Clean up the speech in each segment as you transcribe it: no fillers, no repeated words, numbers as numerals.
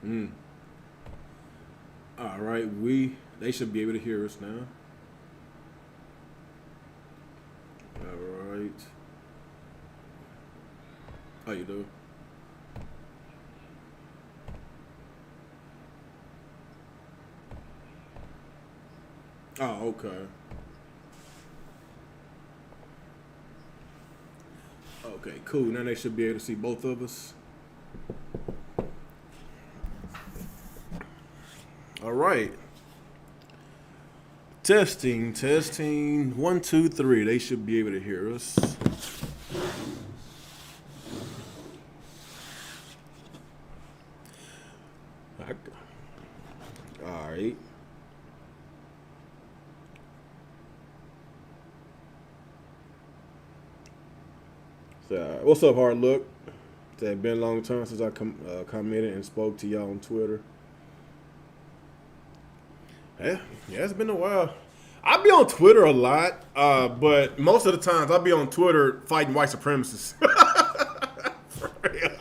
Mm. All right, they should be able to hear us now. All right. How you do? Oh, okay. Okay, cool. Now they should be able to see both of us. All right. Testing, testing. 1, 2, 3. They should be able to hear us. All right. So, what's up, Hard Look? It's been a long time since I commented and spoke to y'all on Twitter. Yeah, it's been a while. I be on Twitter a lot, but most of the times I be on Twitter fighting white supremacists. For real.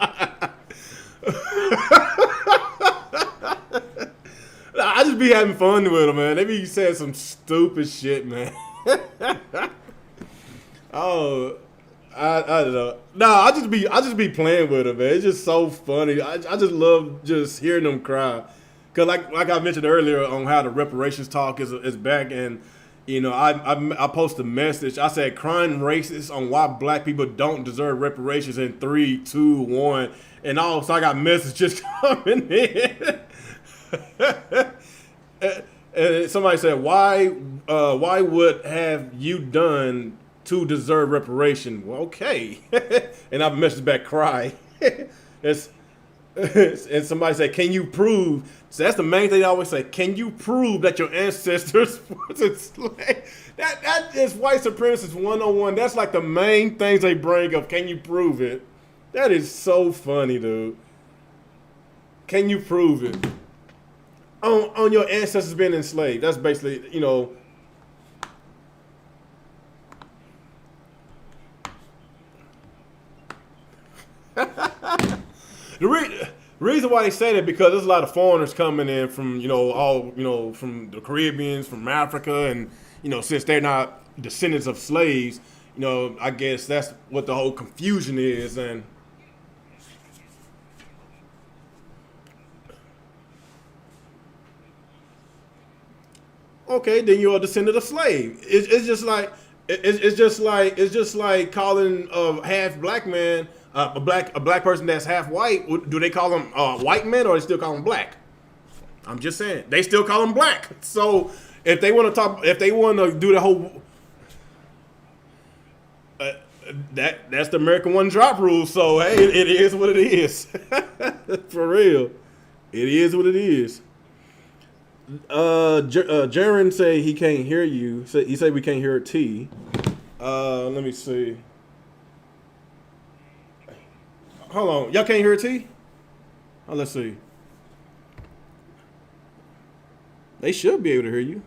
I just be having fun with them, man. They be saying some stupid shit, man. Oh, I don't know. No, I just be playing with them, man. It's just so funny. I just love just hearing them cry. Cause like I mentioned earlier on how the reparations talk is back, and you know I posted a message. I said crying racist on why black people don't deserve reparations in 3, 2, 1, and also I got messages coming in. And somebody said why would have you done to deserve reparation? Well, okay, and I messaged back cry. It's and somebody said, "Can you prove?" So that's the main thing I always say. Can you prove that your ancestors was enslaved? That is white supremacist 101. That's like the main things they bring up. Can you prove it? That is so funny, dude. Can you prove it? On your ancestors being enslaved. That's basically, you know. The reason why they say that because there's a lot of foreigners coming in from from the Caribbeans, from Africa, and since they're not descendants of slaves, I guess that's what the whole confusion is. And okay, then you're a descendant of slave. It's just like calling a half black man a black person that's half white. Do they call them white men or they still call them black? I'm just saying they still call them black. So if they want to if they want to do the whole that's the American one drop rule. So hey, it is what it is. For real, it is what it is. Jaren say he can't hear you. He said we can't hear T. Let me see. Hold on, y'all can't hear T? Oh, let's see. They should be able to hear you.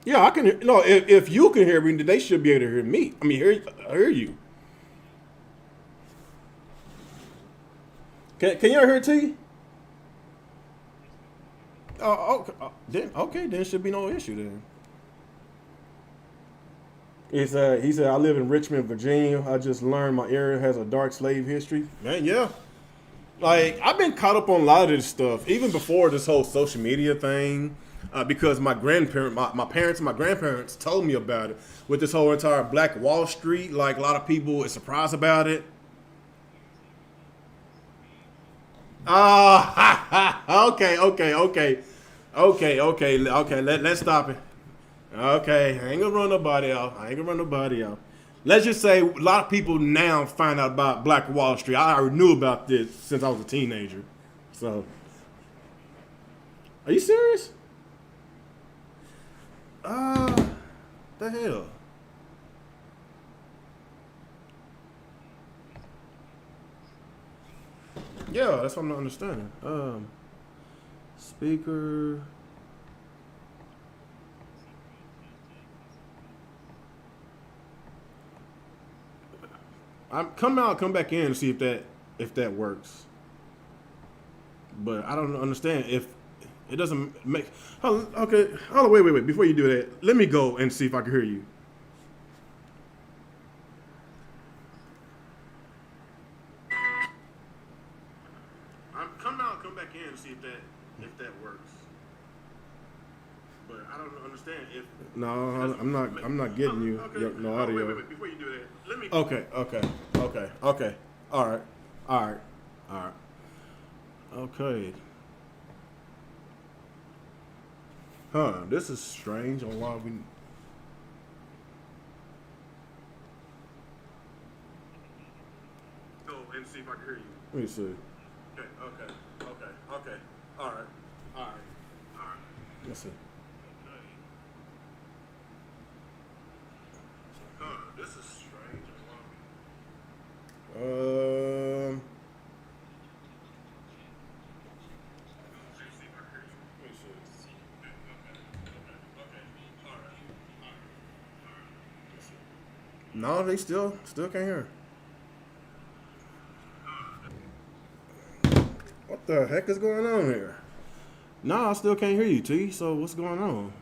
Yeah, I can hear. No, if you can hear me, then they should be able to hear me. I mean, hear you. Can y'all hear T? Okay, then should be no issue then. He said I live in Richmond, Virginia. I just learned my area has a dark slave history. Man, yeah. Like I've been caught up on a lot of this stuff, even before this whole social media thing, because my parents and my grandparents told me about it with this whole entire Black Wall Street. Like a lot of people is surprised about it. Okay. Let's stop it. Okay, I ain't gonna run nobody out. Let's just say a lot of people now find out about Black Wall Street. I already knew about this since I was a teenager. So, are you serious? The hell? Yeah, that's what I'm not understanding. Speaker. come back in and see if that works. But I don't understand if it doesn't make. Oh, okay, hold on, wait. Before you do that, let me go and see if I can hear you. Come back in and see if that works. But I don't understand if. No, I'm not getting you. Okay. No audio. Wait. Before you do that, let me. Okay. All right. Okay. Huh? This is strange. On why we. Go and see if I can hear you. Let me see. Okay. All right. Let's see. This is strange. Um. No, they still can't hear. What the heck is going on here? No, I still can't hear you, T. So what's going on?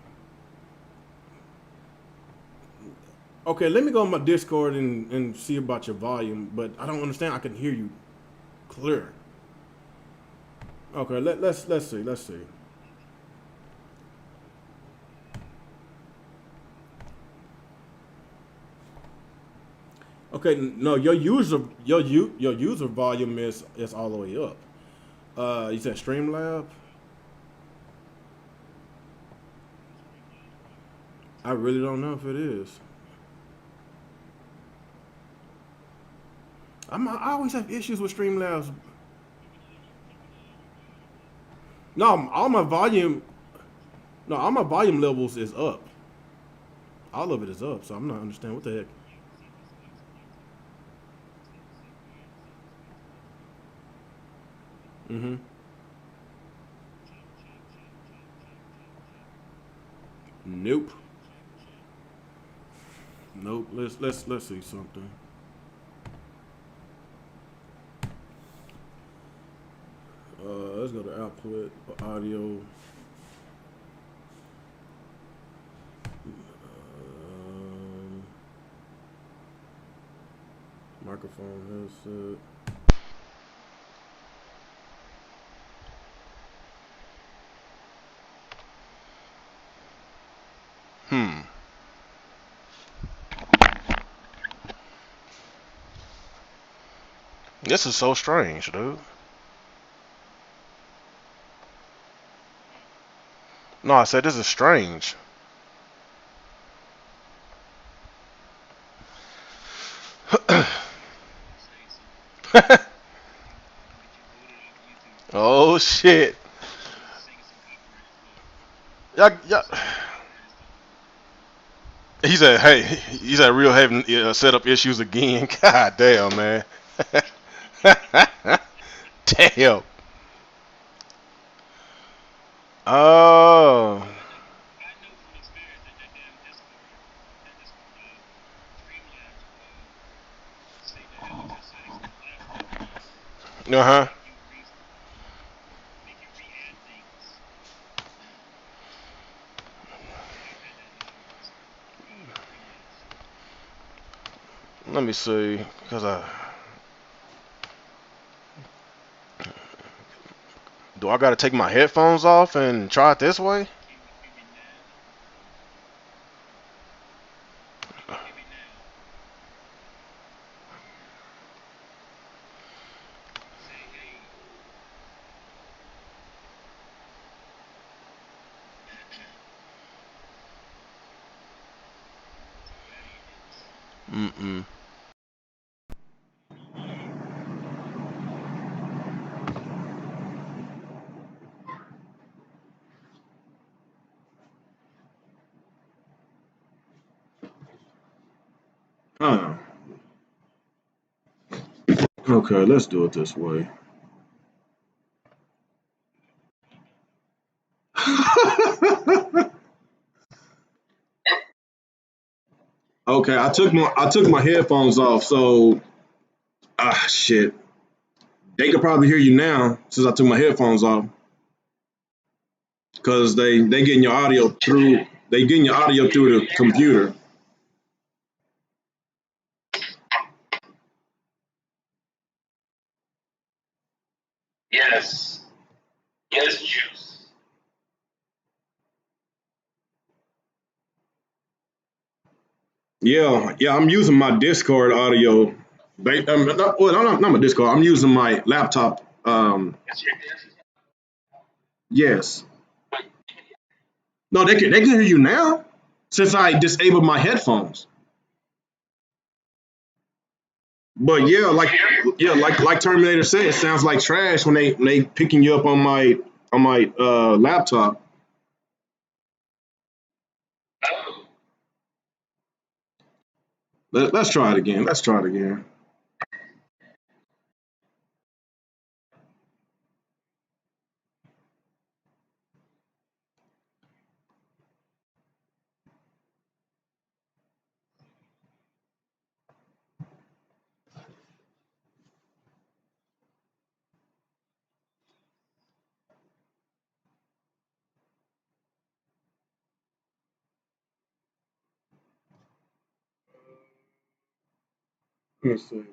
Okay, let me go on my Discord and see about your volume, but I don't understand. I can hear you clear. Okay, let's see. Okay, no, your user volume is all the way up. You said Streamlab. I really don't know if it is. I always have issues with Streamlabs. No, all my volume levels is up. All of it is up, so I'm not understanding what the heck. Mm-hmm. Nope. Let's see something. Let's go to output audio. Microphone headset. This is so strange, dude. No, I said this is strange. Oh shit. Yeah. He said, "Hey, he's at real having setup issues again." God damn, man. Damn. Oh. Uh-huh. Let me see, cause do I gotta take my headphones off and try it this way? Mm-mm. Huh. Okay, let's do it this way. Okay, I took my headphones off, so Ah, shit. They could probably hear you now since I took my headphones off. Cause they getting your audio through the computer. Yes. Yes, Juice. Yeah, I'm using my Discord audio. Not my Discord. I'm using my laptop. Yes, your desk. Yes. No, they can hear you now since I disabled my headphones. But like Terminator said, it sounds like trash when they picking you up on my laptop. Oh, Let's try it again. Let's try it again. Let me see.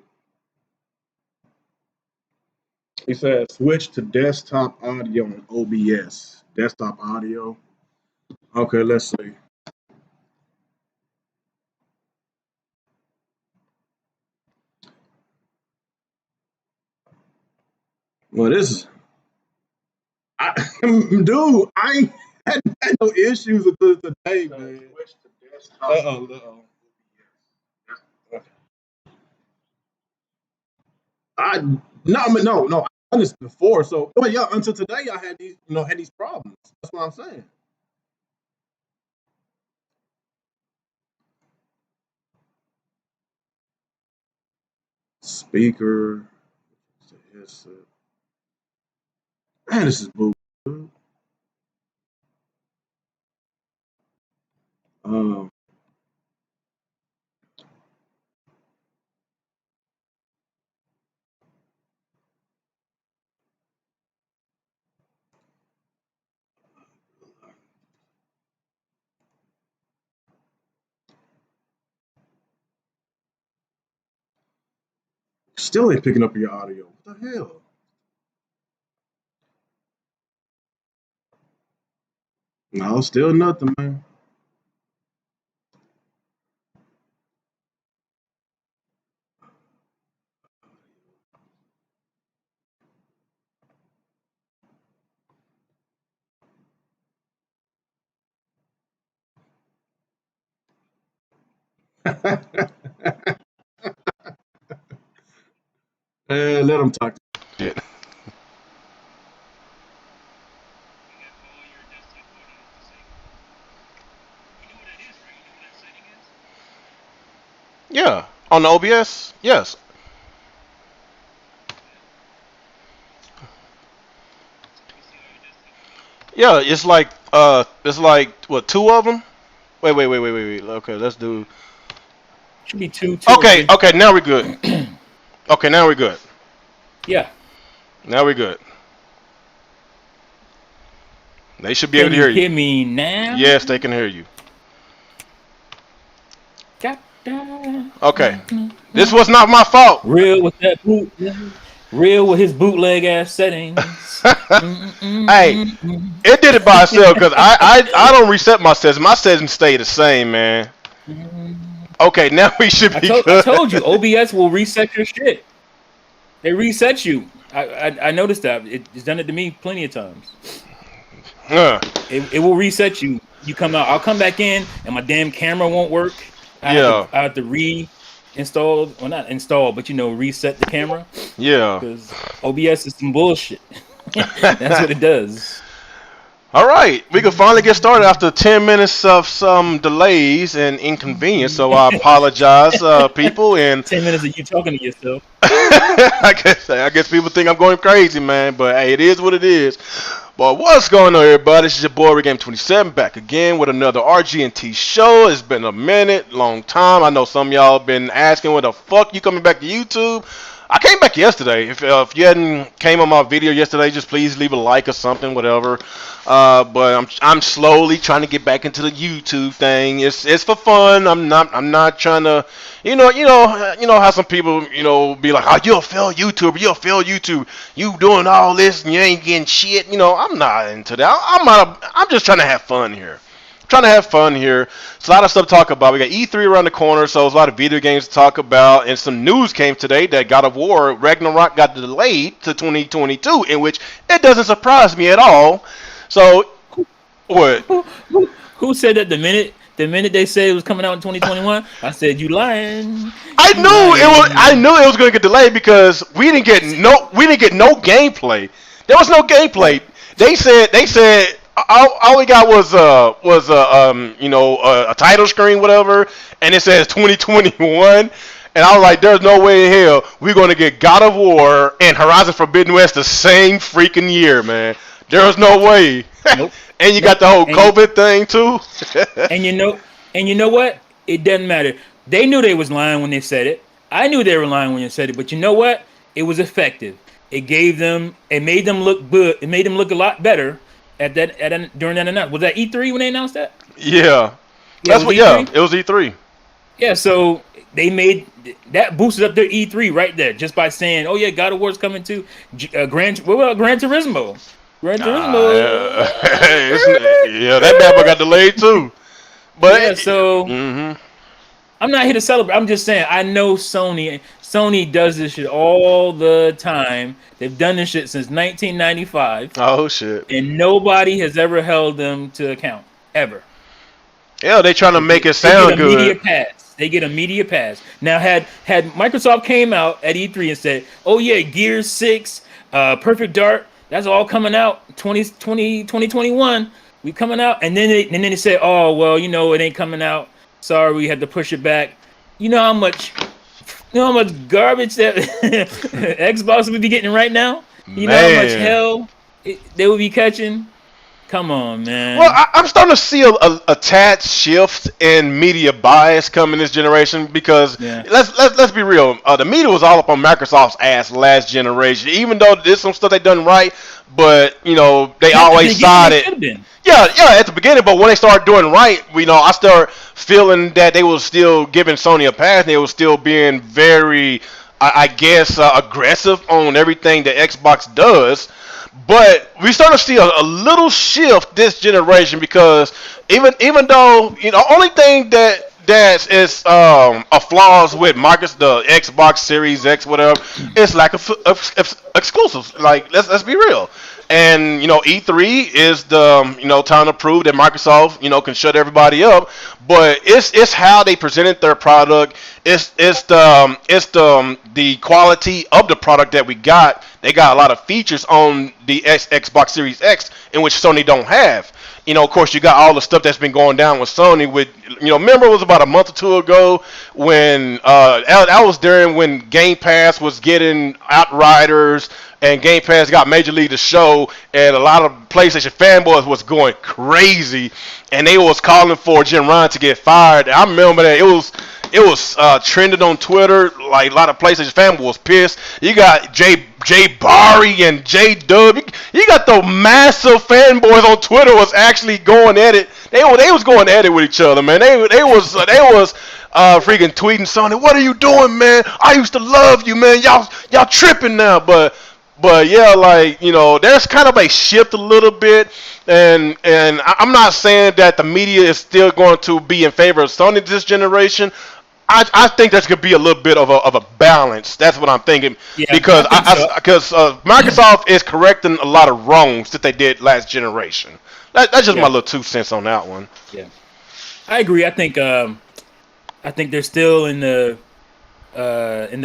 He said switch to desktop audio on OBS. Desktop audio. Okay, let's see. Well, this is, dude. I ain't had no issues with this today, man. Uh-oh. I no. I've done this before. So, but yeah, until today, I had these problems. That's what I'm saying. Speaker. Headset. Man, this is boo. Um, still ain't picking up your audio. What the hell? No, still nothing, man. Let them talk. Shit. Yeah, on the OBS. Yes. Yeah, it's like what, two of them? Wait. Okay, let's do. Should be two or Okay, three. okay, now we're good. Okay, now we're good. Yeah. Now we're good. They should be able Can to you hear you. hear me now? Yes, they can hear you. Okay. This was not my fault. Real with that bootleg. Real with his bootleg ass settings. Hey, it did it by itself because I don't reset my settings. My settings stay the same, man. Okay, now we should be I good. told you, OBS will reset your shit. They reset you. I noticed that. It's done it to me plenty of times. It will reset you. You come out. I'll come back in, and my damn camera won't work. I have to reinstall. Well, not install, but reset the camera. Yeah. Because OBS is some bullshit. That's what it does. All right, we can finally get started after 10 minutes of some delays and inconvenience. So I apologize, people. And 10 minutes of you talking to yourself. I guess people think I'm going crazy, man. But hey, it is what it is. But what's going on, everybody? This is your boy Game27 back again with another RGNT show. It's been a minute, long time. I know some of y'all been asking, when the fuck you coming back to YouTube? I came back yesterday. If you hadn't came on my video yesterday, just please leave a like or something, whatever. But I'm slowly trying to get back into the YouTube thing. It's for fun. I'm not trying to, you know how some people be like, oh, you're a failed YouTuber, you doing all this and you ain't getting shit. I'm not into that. I'm just trying to have fun here. Trying to have fun here. It's a lot of stuff to talk about. We got E3 around the corner, so there's a lot of video games to talk about. And some news came today that God of War Ragnarok got delayed to 2022, in which it doesn't surprise me at all. So, what? Who said that the minute they said it was coming out in 2021? I said you lying. I knew it was going to get delayed because we didn't get no gameplay. There was no gameplay. They said all we got was a title screen, whatever, and it says 2021. And I was like, there's no way in hell we're going to get God of War and Horizon Forbidden West the same freaking year, man. There's no way. Nope. And you got the whole COVID thing too. and you know what? It doesn't matter. They knew they was lying when they said it. I knew they were lying when they said it. But you know what? It was effective. It made them look good. It made them look a lot better during that announcement. Was that E3 when they announced that? Yeah. That's what. Yeah, it was E3. Yeah, so they made that boosted up their E3 right there just by saying, "Oh yeah, God of War's coming to Gran Turismo." Gran Turismo. Yeah, that bad boy got delayed too. But yeah, so I'm not here to celebrate. I'm just saying I know Sony. Sony does this shit all the time. They've done this shit since 1995. Oh shit! And nobody has ever held them to account ever. Yeah, they trying to make it sound good. They get a media pass. Now, had Microsoft came out at E3 and said, "Oh yeah, Gears 6, Perfect Dark, that's all coming out 2021. We coming out," and then they said, "Oh well, it ain't coming out. Sorry, we had to push it back." You know how much garbage that Xbox would be getting right now? You know how much hell they would be catching? Come on, man. Well, I'm starting to see a tad shift in media bias coming this generation because let's be real. The media was all up on Microsoft's ass last generation. Even though there's some stuff they done right, but they always sided. Yeah, at the beginning. But when they started doing right, I started feeling that they were still giving Sony a pass. And they were still being very, I guess, aggressive on everything that Xbox does. But we start to see a little shift this generation because even though only thing that is a flaws with Microsoft, the Xbox Series X, whatever, is lack of exclusives. Like let's be real. And E3 is the time to prove that Microsoft can shut everybody up. But it's how they presented their product. It's the quality of the product that we got. They got a lot of features on the Xbox Series X in which Sony don't have. Of course, you got all the stuff that's been going down with Sony. With remember it was about a month or two ago when that was during when Game Pass was getting Outriders. And Game Pass got Major League to show, and a lot of PlayStation fanboys was going crazy, and they was calling for Jim Ryan to get fired. I remember that it was trending on Twitter. Like a lot of PlayStation fanboys was pissed. You got Jay Barry and J Dub. You got the massive fanboys on Twitter was actually going at it. They was going at it with each other, man. They was freaking tweeting Sony. What are you doing, man? I used to love you, man. Y'all tripping now, But yeah, there's kind of a shift a little bit, and I'm not saying that the media is still going to be in favor of Sony this generation. I think there's gonna be a little bit of a balance. That's what I'm thinking because Microsoft is correcting a lot of wrongs that they did last generation. That's just my little 2 cents on that one. Yeah, I agree. I think they're still in the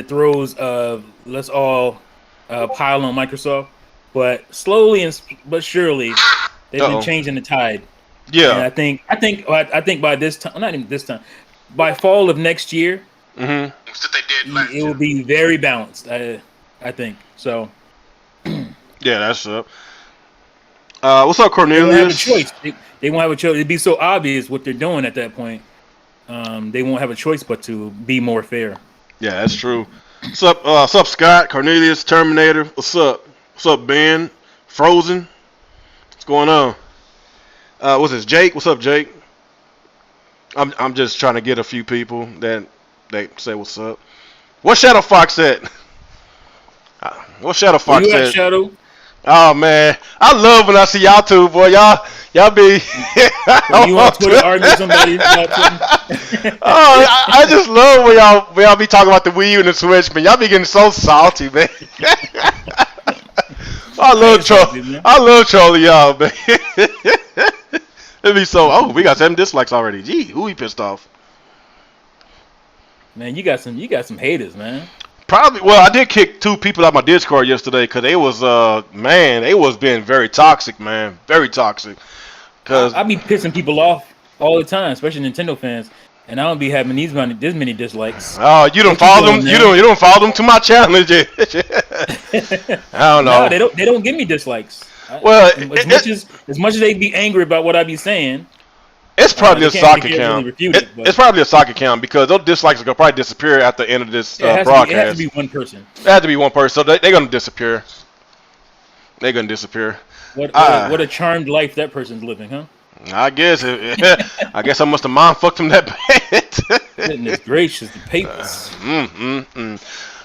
throes of let's all. Pile on Microsoft, but slowly but surely they've been changing the tide. Yeah, and I think by this time, not even this time, by fall of next year, it will be very balanced. I think so. Yeah, that's up. What's up, Cornelius? They won't have a choice. They won't have a choice. It'd be so obvious what they're doing at that point. They won't have a choice but to be more fair. Yeah, that's true. What's up, Scott? Cornelius, Terminator. What's up? What's up, Ben? Frozen. What's going on? What's this, Jake? What's up, Jake? I'm just trying to get a few people that they say what's up. What's Shadow Fox at? What's Shadow Where Fox you at, at? Shadow? Oh man, I love when I see y'all two, boy. Y'all be. You on Twitter arguing with somebody about something? Oh, I just love when y'all be talking about the Wii U and the Switch, man. Y'all be getting so salty, man. I love trolling y'all, man. It'd be so. Oh, we got 7 dislikes already. Gee, who we pissed off? Man, you got some haters, man. Probably. Well, I did kick 2 people out my Discord yesterday because they was being very toxic, man. Very toxic. Cause I be pissing people off all the time, especially Nintendo fans, and I don't be having this many dislikes. oh, you don't follow them. You don't follow them to my channel. I don't know. No, they don't give me dislikes. Well, as much as they be angry about what I be saying, it's probably a they sock can't account. really refute it, but- It's probably a sock account because those dislikes will probably disappear at the end of this it broadcast. has to be one person. It has to be one person, so they're gonna disappear. They're gonna disappear. What a charmed life that person's living, huh? I guess. I guess I must have mind fucked him that bad. Goodness gracious, the papers.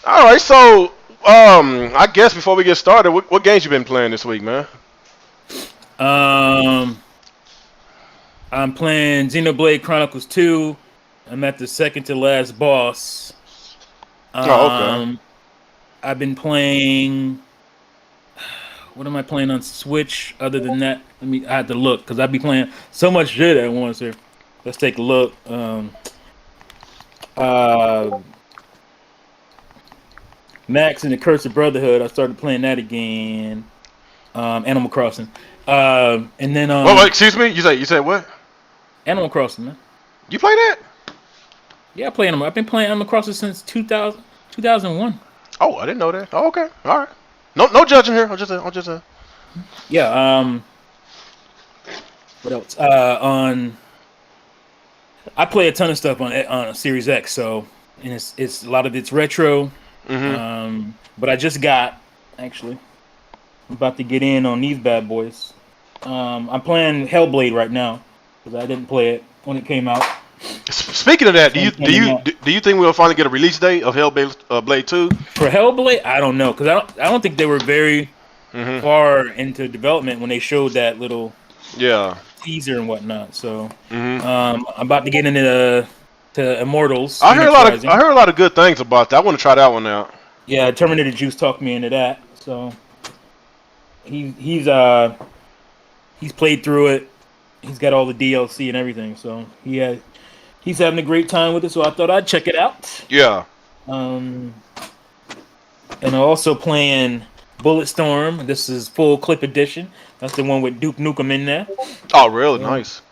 All right, so I guess before we get started, what games you been playing this week, man? I'm playing Xenoblade Chronicles 2. I'm at the second to last boss. Okay. I've been playing. What am I playing on Switch? Other than that, I had to look because I'd be playing so much shit at once. Here, let's take a look. Max and the Curse of Brotherhood. I started playing that again. Animal Crossing. And then Wait, excuse me. You said what? Animal Crossing, man. You play that? Yeah, I've been playing Animal Crossing since 2001. Oh, I didn't know that. Oh, okay. All right. No judging here. I'm just. Yeah. What else? I play a ton of stuff on Series X, so and it's a lot of it's retro. Mm-hmm. But I just got I'm about to get in on these bad boys. I'm playing Hellblade right now because I didn't play it when it came out. Speaking of that, do you think we'll finally get a release date of Hellblade Blade 2? For Hellblade, I don't know because I don't think they were very far into development when they showed that little teaser and whatnot. So I'm about to get into Immortals. I heard a lot of good things about that. I want to try that one out. Yeah, Terminator Juice talked me into that. So he's played through it. He's got all the DLC and everything. So he's having a great time with it. So I thought I'd check it out. Yeah. And I'm also playing Bulletstorm. This is full clip edition. That's the one with Duke Nukem in there. Oh, really? Nice.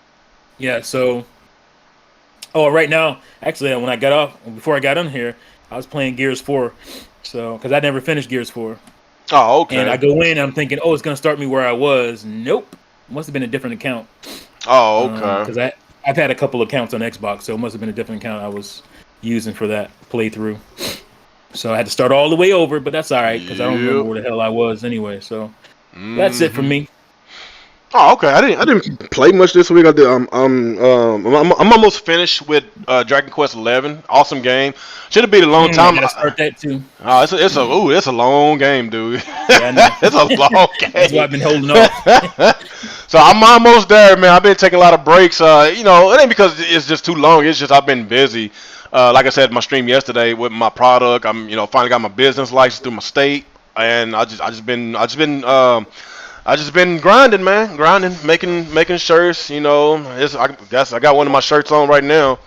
Yeah. So. Oh, right now, actually, before I got on here, I was playing Gears 4. So, because I never finished Gears 4. Oh, okay. And I go in, I'm thinking, it's going to start me where I was. Nope. Must have been a different account. Oh, okay. Because I've had a couple accounts on Xbox, so it must have been a different account I was using for that playthrough. So I had to start all the way over, but that's all right, because I don't remember where the hell I was anyway. So that's it for me. Oh, okay. I didn't play much this week. I'm almost finished with Dragon Quest 11. Awesome game. Should have been a long time. I gotta start that too. Oh, it's a long game, dude. Yeah, it's a long game. That's why I've been holding off. So I'm almost there, man. I've been taking a lot of breaks. It ain't because it's just too long. It's just I've been busy. Like I said, my stream yesterday with my product. I'm finally got my business license through my state, and I just been grinding, man. Making shirts. I got one of my shirts on right now.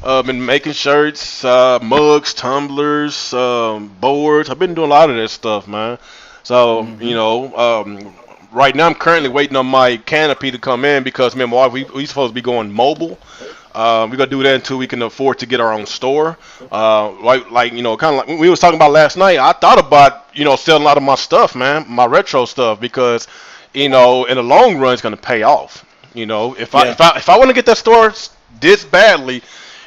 Been making shirts, mugs, tumblers, boards. I've been doing a lot of that stuff, man. So right now I'm currently waiting on my canopy to come in because me and my wife we supposed to be going mobile. We're gonna do that until we can afford to get our own store. Kind of like we was talking about last night. I thought about selling a lot of my stuff, man, my retro stuff, because in the long run it's gonna pay off. If I want to get that store this badly,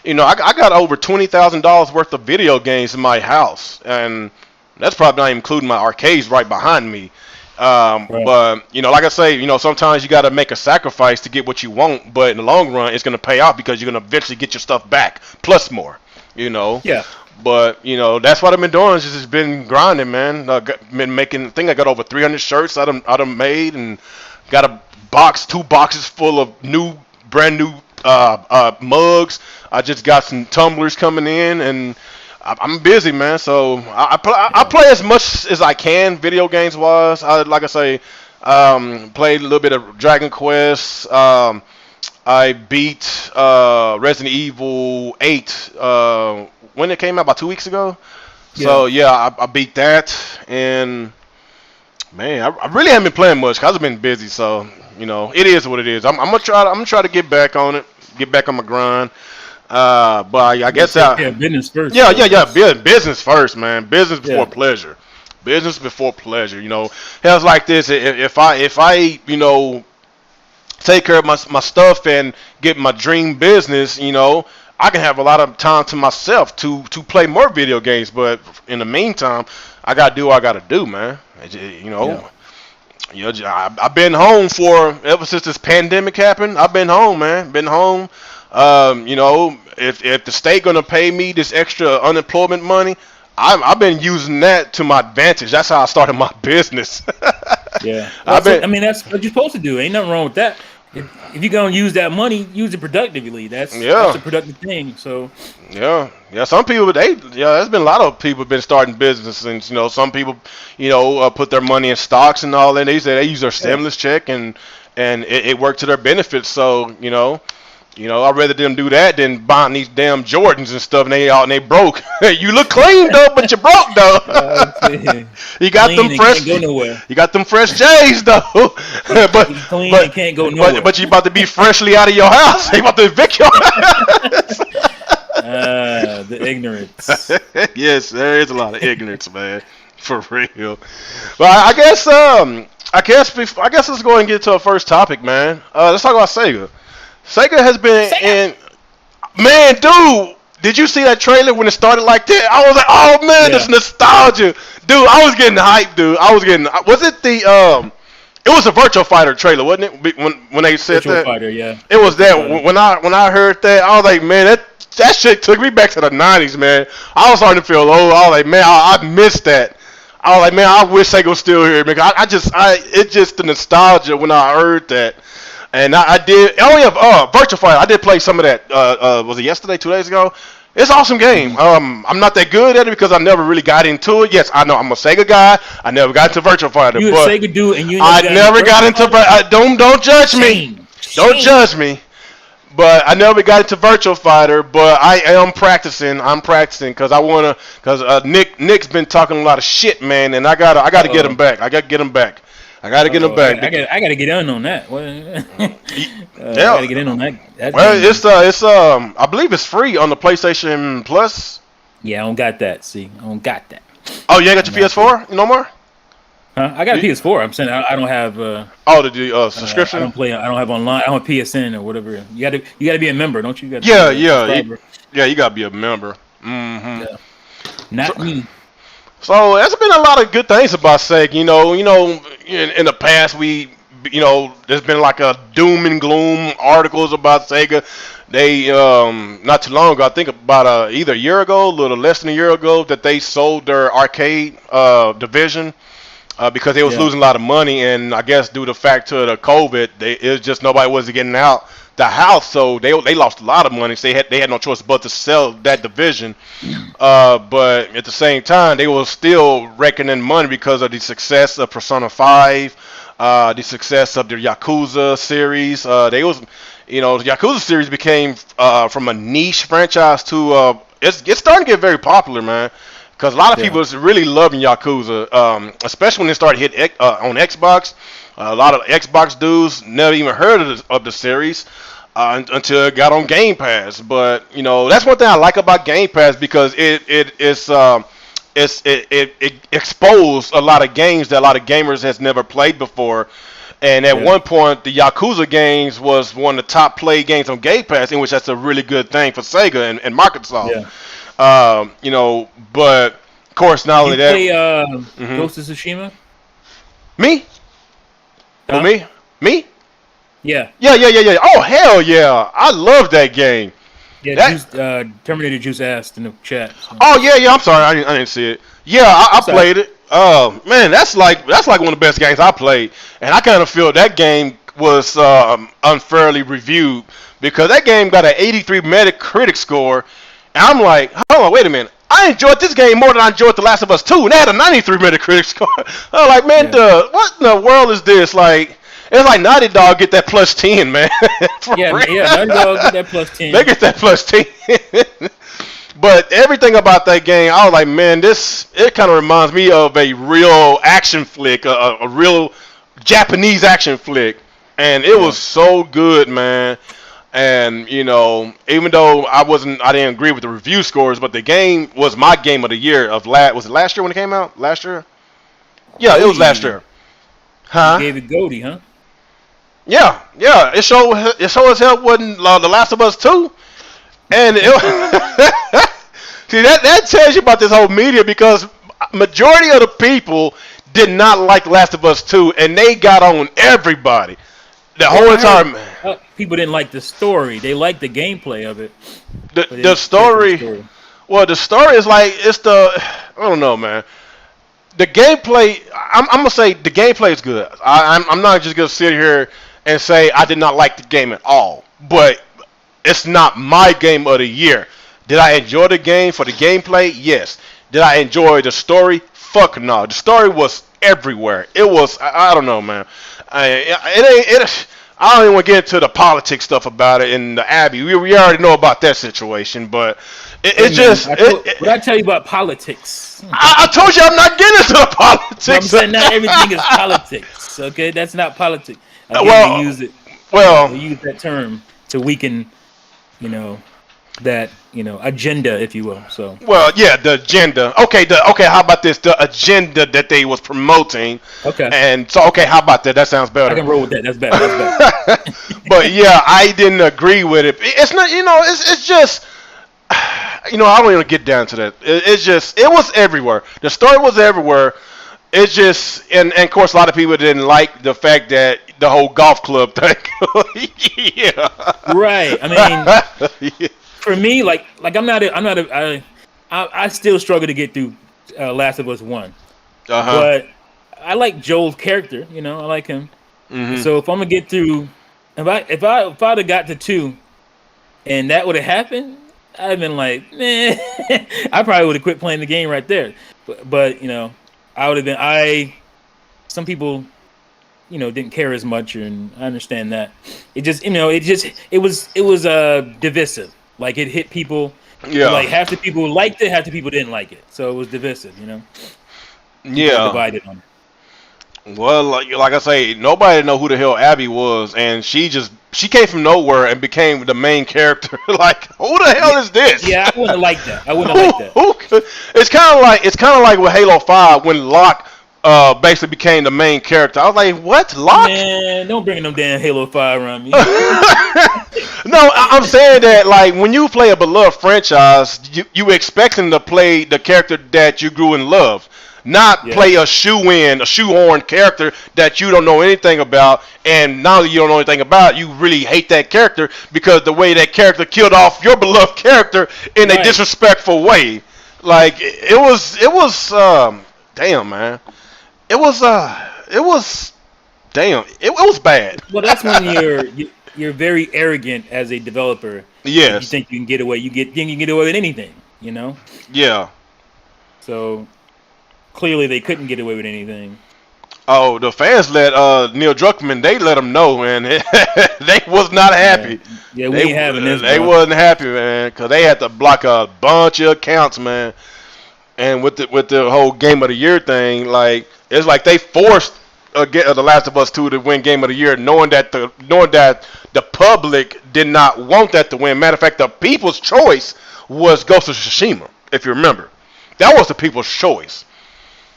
I got over $20,000 worth of video games in my house, and that's probably not even including my arcades right behind me. Right. But like I say, sometimes you got to make a sacrifice to get what you want, but in the long run, it's gonna pay out because you're gonna eventually get your stuff back plus more. Yeah. But that's what I've been doing. Is just been grinding, man. Been making. I think I got over 300 shirts I done made, and got two boxes full of brand new mugs. I just got some tumblers coming in, and I'm busy, man. So I play as much as I can, video games wise. Like I say, played a little bit of Dragon Quest. I beat Resident Evil 8 when it came out about 2 weeks ago. So yeah, I beat that, and man, I really haven't been playing much because I've been busy. So it is what it is. I'm gonna try to get back on it, get back on my grind. But I guess business first. Yeah. Business first, man. Business before pleasure. Business before pleasure. Hell's like this. If I take care of my stuff and get my dream business, I can have a lot of time to myself to play more video games. But in the meantime, I gotta do what I gotta do, man. I've been home ever since this pandemic happened. I've been home, man. Been home. If the state gonna pay me this extra unemployment money, I've been using that to my advantage. That's how I started my business. Yeah, that's what you're supposed to do. Ain't nothing wrong with that. If you're gonna use that money, use it productively. That's a productive thing. So yeah. Some people there's been a lot of people been starting businesses, and some people put their money in stocks and all that. They say they use their stimulus check and it worked to their benefits. So I'd rather them do that than buying these damn Jordans and stuff, and they broke. You look clean though, but you broke though. You got clean them fresh. Can't go nowhere. You got them fresh J's though. but clean and can't go nowhere. But you about to be freshly out of your house. They about to evict your house. The ignorance. Yes, there is a lot of ignorance, man. For real. But I guess let's go ahead and get to our first topic, man. Let's talk about Sega. Sega has been in. Man, dude, did you see that trailer when it started like that? I was like, oh man, this nostalgia, dude. I was getting hyped, dude. Was it the It was a Virtual Fighter trailer, wasn't it? When they said Virtual that. Fighter, yeah. It was that. When I heard that, I was like, man, that shit took me back to the '90s, man. I was starting to feel old. I was like, man, I missed that. I was like, man, I wish Sega was still here, man. It's just the nostalgia when I heard that. And I did. Oh yeah, Virtual Fighter. I did play some of that. Was it yesterday? 2 days ago? It's an awesome game. I'm not that good at it because I never really got into it. Yes, I know I'm a Sega guy. I never got into Virtual Fighter. You a Sega dude, and you. I never got into. Don't judge me. Don't judge me. But I never got into Virtual Fighter. But I am practicing. I'm practicing because I wanna. Because Nick's been talking a lot of shit, man, and I gotta get him back. I gotta get him back. I gotta get him back. I gotta get in on that. I gotta get in on that. It's I believe it's free on the PlayStation Plus. Yeah, I don't got that. See, I don't got that. Oh, you ain't got your PS4 no more? Huh? I got a PS4. I'm saying I don't have. The subscription. I don't play. I don't have online. I don't have PSN or whatever. You gotta be a member, don't you? Yeah. You gotta be a member. Mm-hmm. Yeah. Not me. So there's been a lot of good things about Sega. In the past there's been like a doom and gloom articles about Sega. They not too long ago, I think about either a year ago, a little less than a year ago, that they sold their arcade division because they was losing a lot of money, and I guess due to the fact to the COVID, it was just nobody was getting out the house, so they lost a lot of money. So they had no choice but to sell that division. But at the same time, they were still reckoning money because of the success of Persona 5, the success of the Yakuza series. The Yakuza series became from a niche franchise to it's starting to get very popular, man. Because a lot of people is really loving Yakuza, especially when they started hit on Xbox. A lot of Xbox dudes never even heard of the series until it got on Game Pass. But that's one thing I like about Game Pass because it exposed a lot of games that a lot of gamers has never played before. And at one point, the Yakuza games was one of the top played games on Game Pass, in which that's a really good thing for Sega and Microsoft. You know, but of course, not only that. Play Ghost of Tsushima? Me? Huh? Who, me? Me? Yeah. Yeah. Oh, hell yeah. I love that game. Yeah, Terminator Juice asked in the chat. So. Oh, yeah. I'm sorry. I didn't see it. Yeah, I played it. Oh, man, that's like one of the best games I played. And I kind of feel that game was unfairly reviewed because that game got an 83 Metacritic score. And I'm like, hold on, wait a minute. I enjoyed this game more than I enjoyed The Last of Us 2. And they had a 93 Metacritic score. I'm like, man, what in the world is this? Like, it's like Naughty Dog get that plus 10, man. Naughty Dog get that plus 10. They get that plus 10. But everything about that game, I was like, man, it kind of reminds me of a real action flick, a real Japanese action flick. And it was so good, man. And, you know, even though I didn't agree with the review scores, but the game was my game of the year was it last year when it came out? Last year? Yeah, it was last year. Huh? You gave it Goldie, huh? Yeah. It sure as hell wasn't The Last of Us 2. And see, that tells you about this whole media because majority of the people did not like Last of Us 2, and they got on everybody. The whole time. People didn't like the story. They liked the gameplay of it. The story. Well, the story is like I don't know, man. The gameplay. I'm gonna say the gameplay is good. I'm not just gonna sit here and say I did not like the game at all. But it's not my game of the year. Did I enjoy the game for the gameplay? Yes. Did I enjoy the story? Fuck no. The story was everywhere. It was. I don't know, man. I don't even want to get into the politics stuff about it in the Abbey. We already know about that situation, but what I tell you about politics? I told you I'm not getting into the politics. I'm saying not everything is politics. Okay, that's not politics. Again, we use that term to weaken, that agenda, if you will. So the agenda. Okay, how about this? The agenda that they was promoting. Okay. And so how about that? That sounds better. I can roll with that. That's better. But yeah, I didn't agree with it. It's not. It's just. I don't even get down to that. It was everywhere. The story was everywhere. It's just, and of course, a lot of people didn't like the fact that the whole golf club thing. Yeah. Right. I mean. Yeah. For me, I still struggle to get through Last of Us 1. But I like Joel's character, I like him. Mm-hmm. So if I'm gonna get through, if I'd have got to 2, and that would have happened, I'd have been like, man, I probably would have quit playing the game right there. But I would have been. Some people, didn't care as much, and I understand that. It just, it was divisive. Like it hit people. Yeah. Like half the people liked it, half the people didn't like it. So it was divisive, Yeah. Divided on it. Well, like I say, nobody know who the hell Abby was, and she came from nowhere and became the main character. Like, who the hell is this? Yeah, I wouldn't like that. It's kind of like with Halo 5 when Locke basically became the main character. I was like, what? Locke? Man, don't bring them damn Halo 5 around me. No, I'm saying that, like, when you play a beloved franchise, you expecting to play the character that you grew in love, not play a shoehorn character that you don't know anything about, and now that you don't know anything about, you really hate that character because the way that character killed off your beloved character in a disrespectful way. Like, it was damn, man. It was bad. Well, that's when you're very arrogant as a developer. Yes. You think you can get away. You can get away with anything. Yeah. So clearly they couldn't get away with anything. Oh, the fans let Neil Druckmann. They let him know, man. They was not happy. Yeah, we ain't having this. They wasn't happy, man, because they had to block a bunch of accounts, man. And with the whole Game of the Year thing, like it's like they forced The Last of Us 2 to win Game of the Year, knowing that the public did not want that to win. Matter of fact, the people's choice was Ghost of Tsushima, if you remember. That was the people's choice.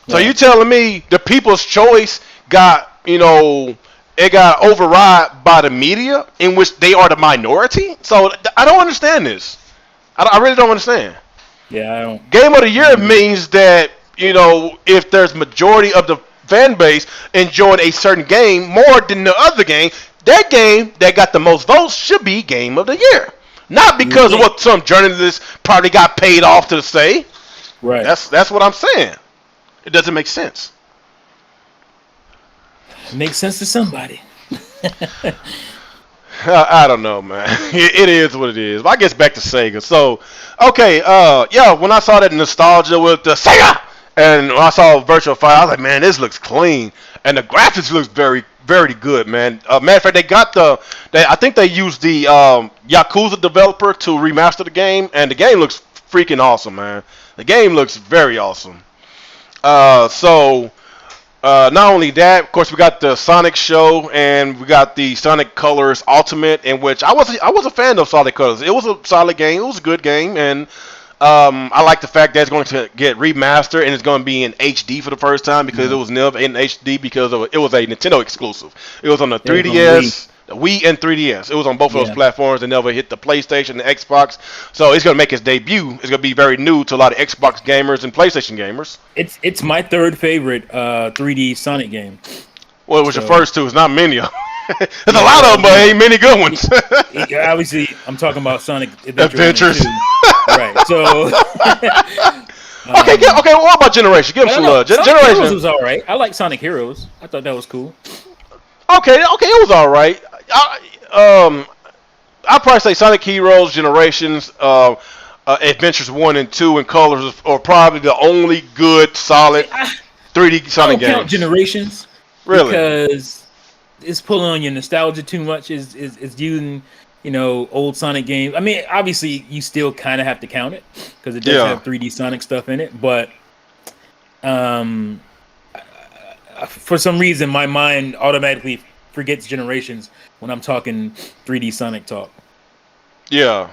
So you telling me the people's choice got, it got override by the media, in which they are the minority. So I don't understand this. I really don't understand. Yeah, I don't. Game of the year Mm. means that, if there's majority of the fan base enjoying a certain game more than the other game, that game that got the most votes should be game of the year. Not You because of think- what some journalist probably got paid off to say. Right. That's what I'm saying. It doesn't make sense. Makes sense to somebody. I don't know, man. It is what it is. But I guess back to Sega. So, okay, when I saw that nostalgia with the Sega, and when I saw Virtual Fighter, I was like, man, this looks clean, and the graphics looks very, very good, man. Matter of fact, they got I think they used the Yakuza developer to remaster the game, and the game looks freaking awesome, man. The game looks very awesome. Not only that, of course, we got the Sonic show, and we got the Sonic Colors Ultimate, in which I was a fan of Sonic Colors. It was a solid game. It was a good game, and I like the fact that it's going to get remastered and it's going to be in HD for the first time, because it was never in HD because it was a Nintendo exclusive. It was on the 3DS. The Wii and 3DS. It was on both of those platforms and never hit the PlayStation, the Xbox. So it's going to make its debut. It's going to be very new to a lot of Xbox gamers and PlayStation gamers. It's my third favorite 3D Sonic game. Well, it was your first two. It's not many of them. There's a lot of them, but ain't many good ones. Obviously, I'm talking about Sonic Adventures. 1 and 2. Right. So. Okay. What about Generation? Give them some love. Sonic Generation Heroes was all right. I like Sonic Heroes. I thought that was cool. Okay, it was all right. I'd probably say Sonic Heroes, Generations, Adventures 1 and 2, and Colors are probably the only good, solid 3D Sonic I don't count games. Generations. Really? Because it's pulling on your nostalgia too much. Is using, old Sonic games. I mean, obviously, you still kind of have to count it because it does have 3D Sonic stuff in it. But for some reason, my mind automatically forgets Generations when I'm talking 3D Sonic talk. Yeah.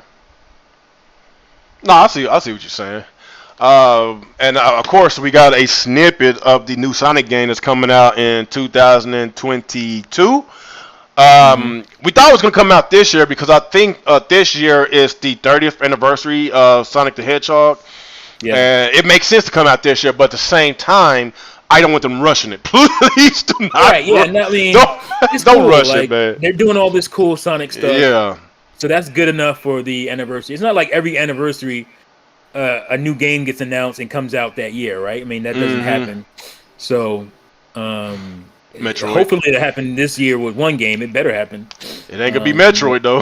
No, I see what you're saying. And of course, we got a snippet of the new Sonic game that's coming out in 2022. We thought it was going to come out this year because I think this year is the 30th anniversary of Sonic the Hedgehog. Yeah. And it makes sense to come out this year, but at the same time, I don't want them rushing it. Please do not. Right, yeah, I mean, don't rush it, man. They're doing all this cool Sonic stuff. Yeah. So that's good enough for the anniversary. It's not like every anniversary a new game gets announced and comes out that year, right? I mean, that doesn't happen. So, Metroid. hopefully it happened this year with one game. It better happen. It ain't gonna be Metroid though.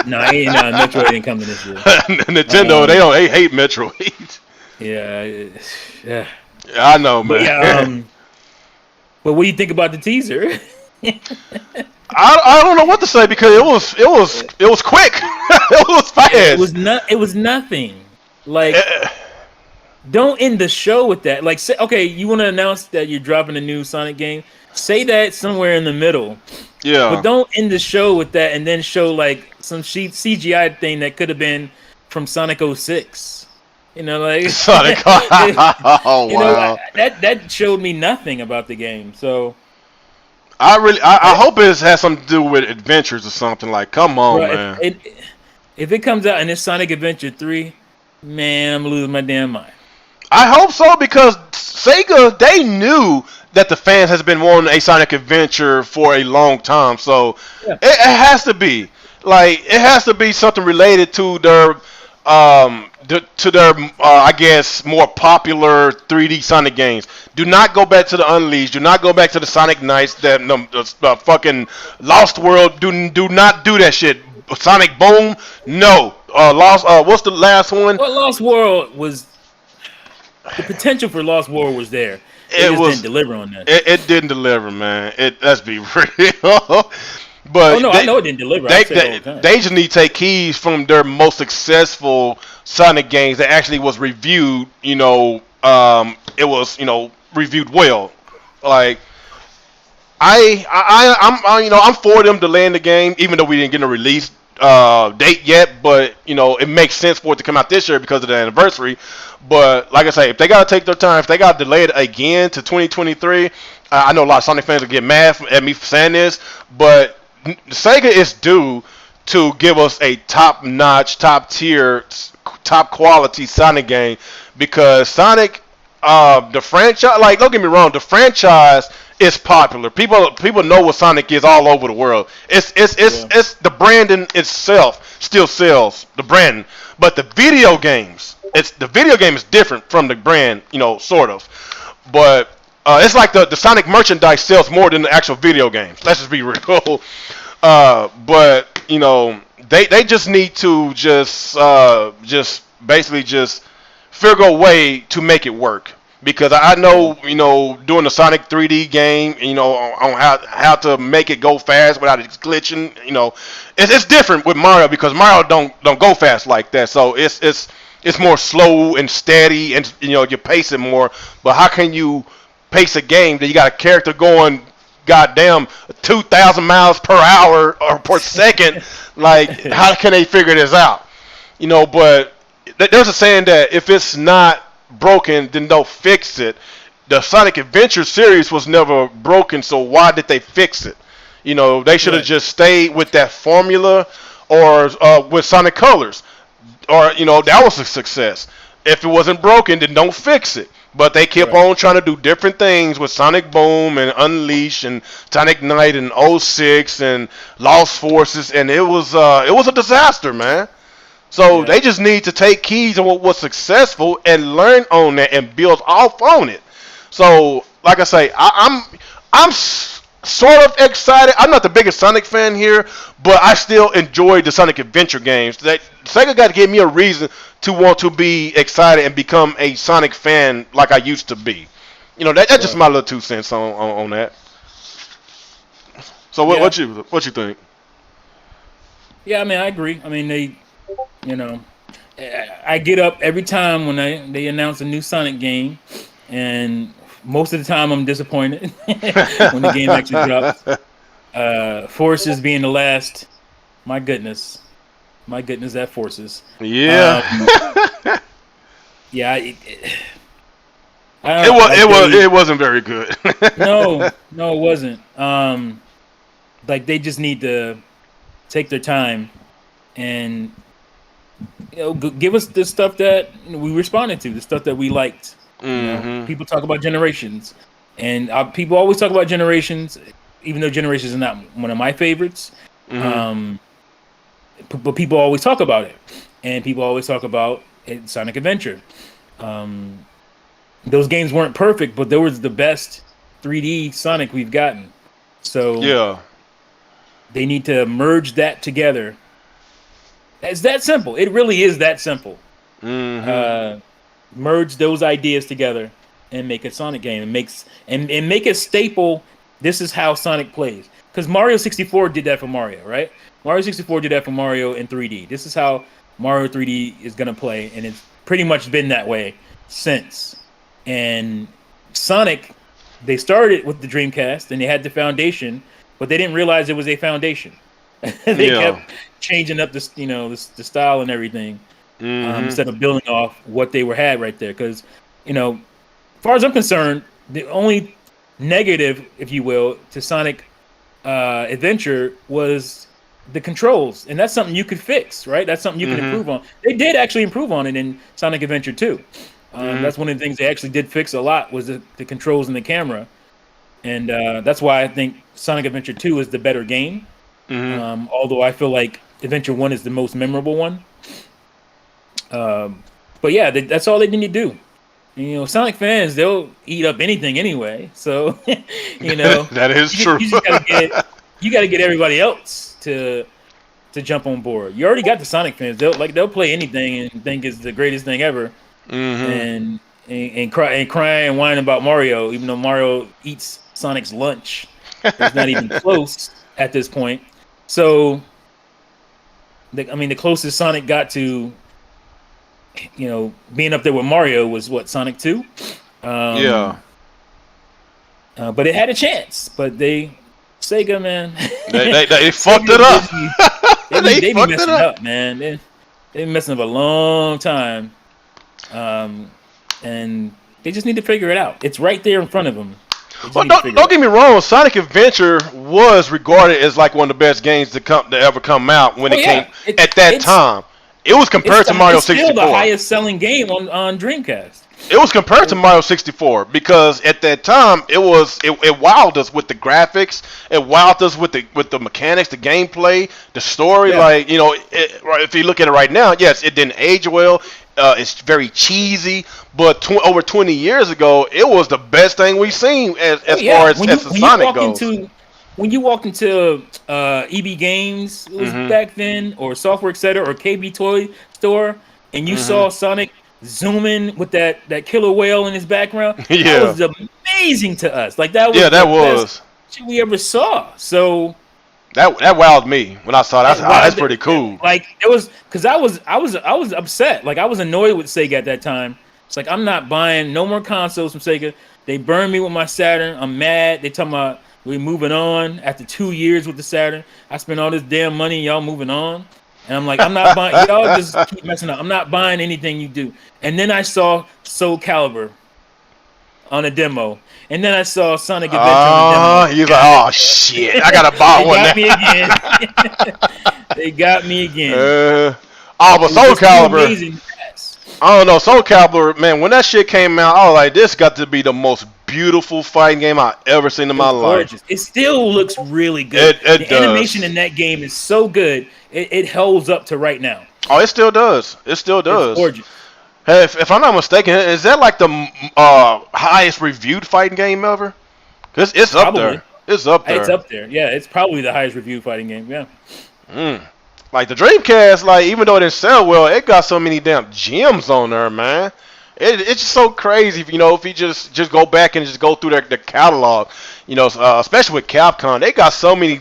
Metroid ain't coming this year. Nintendo, they hate Metroid. Yeah. I know, man. But what do you think about the teaser? I don't know what to say because it was quick. It was fast. It was nothing. Like, don't end the show with that. Like, say, okay, you want to announce that you're dropping a new Sonic game? Say that somewhere in the middle. Yeah. But don't end the show with that and then show like some CGI thing that could have been from Sonic 06. Like Sonic. Oh wow. That showed me nothing about the game. So I hope it has something to do with adventures or something. Like, come on, man. If it comes out and it's Sonic Adventure 3, man, I'm losing my damn mind. I hope so because Sega, they knew that the fans has been wanting a Sonic Adventure for a long time. So it has to be something related to their I guess more popular 3D Sonic games. Do not go back to the Unleashed. Do not go back to the Sonic Knights. That fucking Lost World. Do not do that shit. Sonic Boom. No. What's the last one? Well, Lost World was the potential for Lost World was there. It didn't deliver on that. It didn't deliver, man. Let's be real. But I know it didn't deliver. They just need to take keys from their most successful Sonic games that actually was reviewed. It was reviewed well. Like I'm for them delaying the game, even though we didn't get a release date yet, but it makes sense for it to come out this year because of the anniversary. But like I say, if they gotta take their time, if they gotta delay it again to 2023, I know a lot of Sonic fans will get mad at me for saying this, but Sega is due to give us a top-notch, top-tier, top-quality Sonic game because Sonic, the franchise, like don't get me wrong, the franchise is popular. People know what Sonic is all over the world. It's the branding itself still sells the brand, but the video games, the video game is different from the brand, sort of. But it's like the Sonic merchandise sells more than the actual video games. Let's just be real. But they just need to just basically just figure a way to make it work. Because I know, doing the Sonic 3D game, on how to make it go fast without it glitching, it's different with Mario because Mario don't go fast like that. So it's more slow and steady, and you pace it more. But how can you pace a game that you got a character going goddamn 2,000 miles per hour or per second? Like, how can they figure this out? But there's a saying that if it's not broken, then don't fix it. The Sonic Adventure series was never broken, so why did they fix it? They should have just stayed with that formula, or with Sonic Colors, or that was a success. If it wasn't broken, then don't fix it. But they kept on trying to do different things with Sonic Boom and Unleash and Sonic Knight and 06 and Lost Forces, and it was a disaster, man. So they just need to take keys on what was successful and learn on that and build off on it. So, like I say, I'm sort of excited. I'm not the biggest Sonic fan here, but I still enjoy the Sonic Adventure games. Sega got to give me a reason to want to be excited and become a Sonic fan like I used to be. That's just my little 2 cents on that. So what you think? Yeah, I mean, I agree. I mean, I get up every time when they announce a new Sonic game, and most of the time I'm disappointed when the game actually drops. Forces being the last, my goodness, that Forces. Yeah. Yeah. It wasn't very good. No, it wasn't. Like they just need to take their time and give us the stuff that we responded to, the stuff that we liked. People talk about Generations, and people always talk about Generations, even though Generations is not one of my favorites. But people always talk about it, and people always talk about Sonic Adventure. Those games weren't perfect, but they were the best 3D Sonic we've gotten. So they need to merge that together. It's that simple. It really is that simple. Merge those ideas together and make a Sonic game. And make a staple. This is how Sonic plays. Because Mario 64 did that for Mario, right? Mario 64 did that for Mario in 3D. This is how Mario 3D is going to play, and it's pretty much been that way since. And Sonic, they started with the Dreamcast, and they had the foundation, but they didn't realize it was a foundation. They kept changing up the style and everything, instead of building off what they had right there. Because, as far as I'm concerned, the only negative, if you will, to Sonic Adventure was the controls, and that's something you could fix, right? That's something you can improve on. They did actually improve on it in Sonic Adventure 2. That's one of the things they actually did fix a lot was the controls and the camera, and that's why I think Sonic Adventure 2 is the better game. Although I feel like Adventure 1 is the most memorable one. But yeah, that's all they need to do. Sonic fans, they'll eat up anything anyway. So, that is true. You got to get everybody else to jump on board. You already got the Sonic fans. They'll play anything and think it's the greatest thing ever. And cry and whine about Mario, even though Mario eats Sonic's lunch. It's not even close at this point. So, the closest Sonic got to, being up there with Mario was what, Sonic 2? But it had a chance. But they Sega, man. They fucked it Disney, up. they be fucked it messing up. up, man. They been messing up a long time, and they just need to figure it out. It's right there in front of them. Well, don't get me wrong. Sonic Adventure was regarded as like one of the best games to ever come out when it came at that time. It was compared to Mario 64. It's still the highest selling game on Dreamcast. It was compared to Mario 64 because at that time it wowed us with the graphics, it wowed us with the mechanics, the gameplay, the story. Yeah. Like if you look at it right now, yes, it didn't age well. It's very cheesy, but over 20 years ago, it was the best thing we've seen as far as the Sonic goes. When you walk into EB Games, it was back then, or Software Etc. or KB Toy Store, and you saw Sonic zooming with that killer whale in his background, that was amazing to us. Like that was that was best shit we ever saw. So that wowed me when I saw that. That's pretty cool. Like it was because I was upset. Like I was annoyed with Sega at that time. It's like I'm not buying no more consoles from Sega. They burned me with my Saturn. I'm mad. They talking about we moving on after 2 years with the Saturn. I spent all this damn money. Y'all moving on. And I'm like, I'm not buying. Y'all just keep messing up. I'm not buying anything you do. And then I saw Soul Calibur on a demo. And then I saw Sonic Adventure on a demo. He's like, oh shit, I gotta buy one now. They got me again. But Soul Calibur. I don't know, Soul Calibur, man, when that shit came out, I was like, this got to be the most beautiful fighting game I've ever seen in my life. It still looks really good. The animation in that game is so good, it holds up to right now. Oh, it still does. It still does. It's gorgeous. Hey, if I'm not mistaken, is that like the highest reviewed fighting game ever? Cause it's up there. It's up there. It's up there. Yeah, it's probably the highest reviewed fighting game. Yeah. Like the Dreamcast, like even though it didn't sell well, it got so many damn gems on there, man. It's just so crazy, if you just go back and just go through their catalog, especially with Capcom, they got so many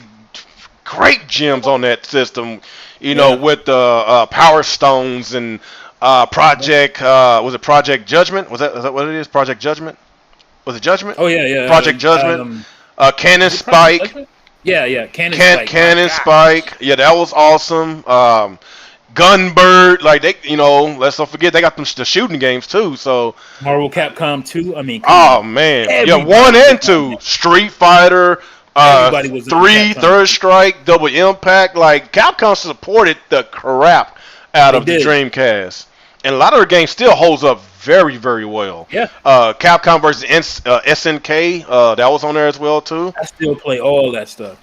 great gems on that system, with the Power Stones and Project, was it Project Judgment? Is that what it is? Project Judgment? Was it Judgment? Oh yeah. Project Judgment. Cannon Spike. Yeah, Cannon Spike. Cannon Spike. Yeah, that was awesome. Gunbird, like let's not forget they got the shooting games too. So Marvel Capcom 2. I mean, oh man, 1 and 2, Street Fighter, 3, Third Strike, Double Impact. Like Capcom supported the crap out of the Dreamcast, and a lot of their games still holds up very, very well. Yeah. Capcom versus SNK, that was on there as well too. I still play all that stuff.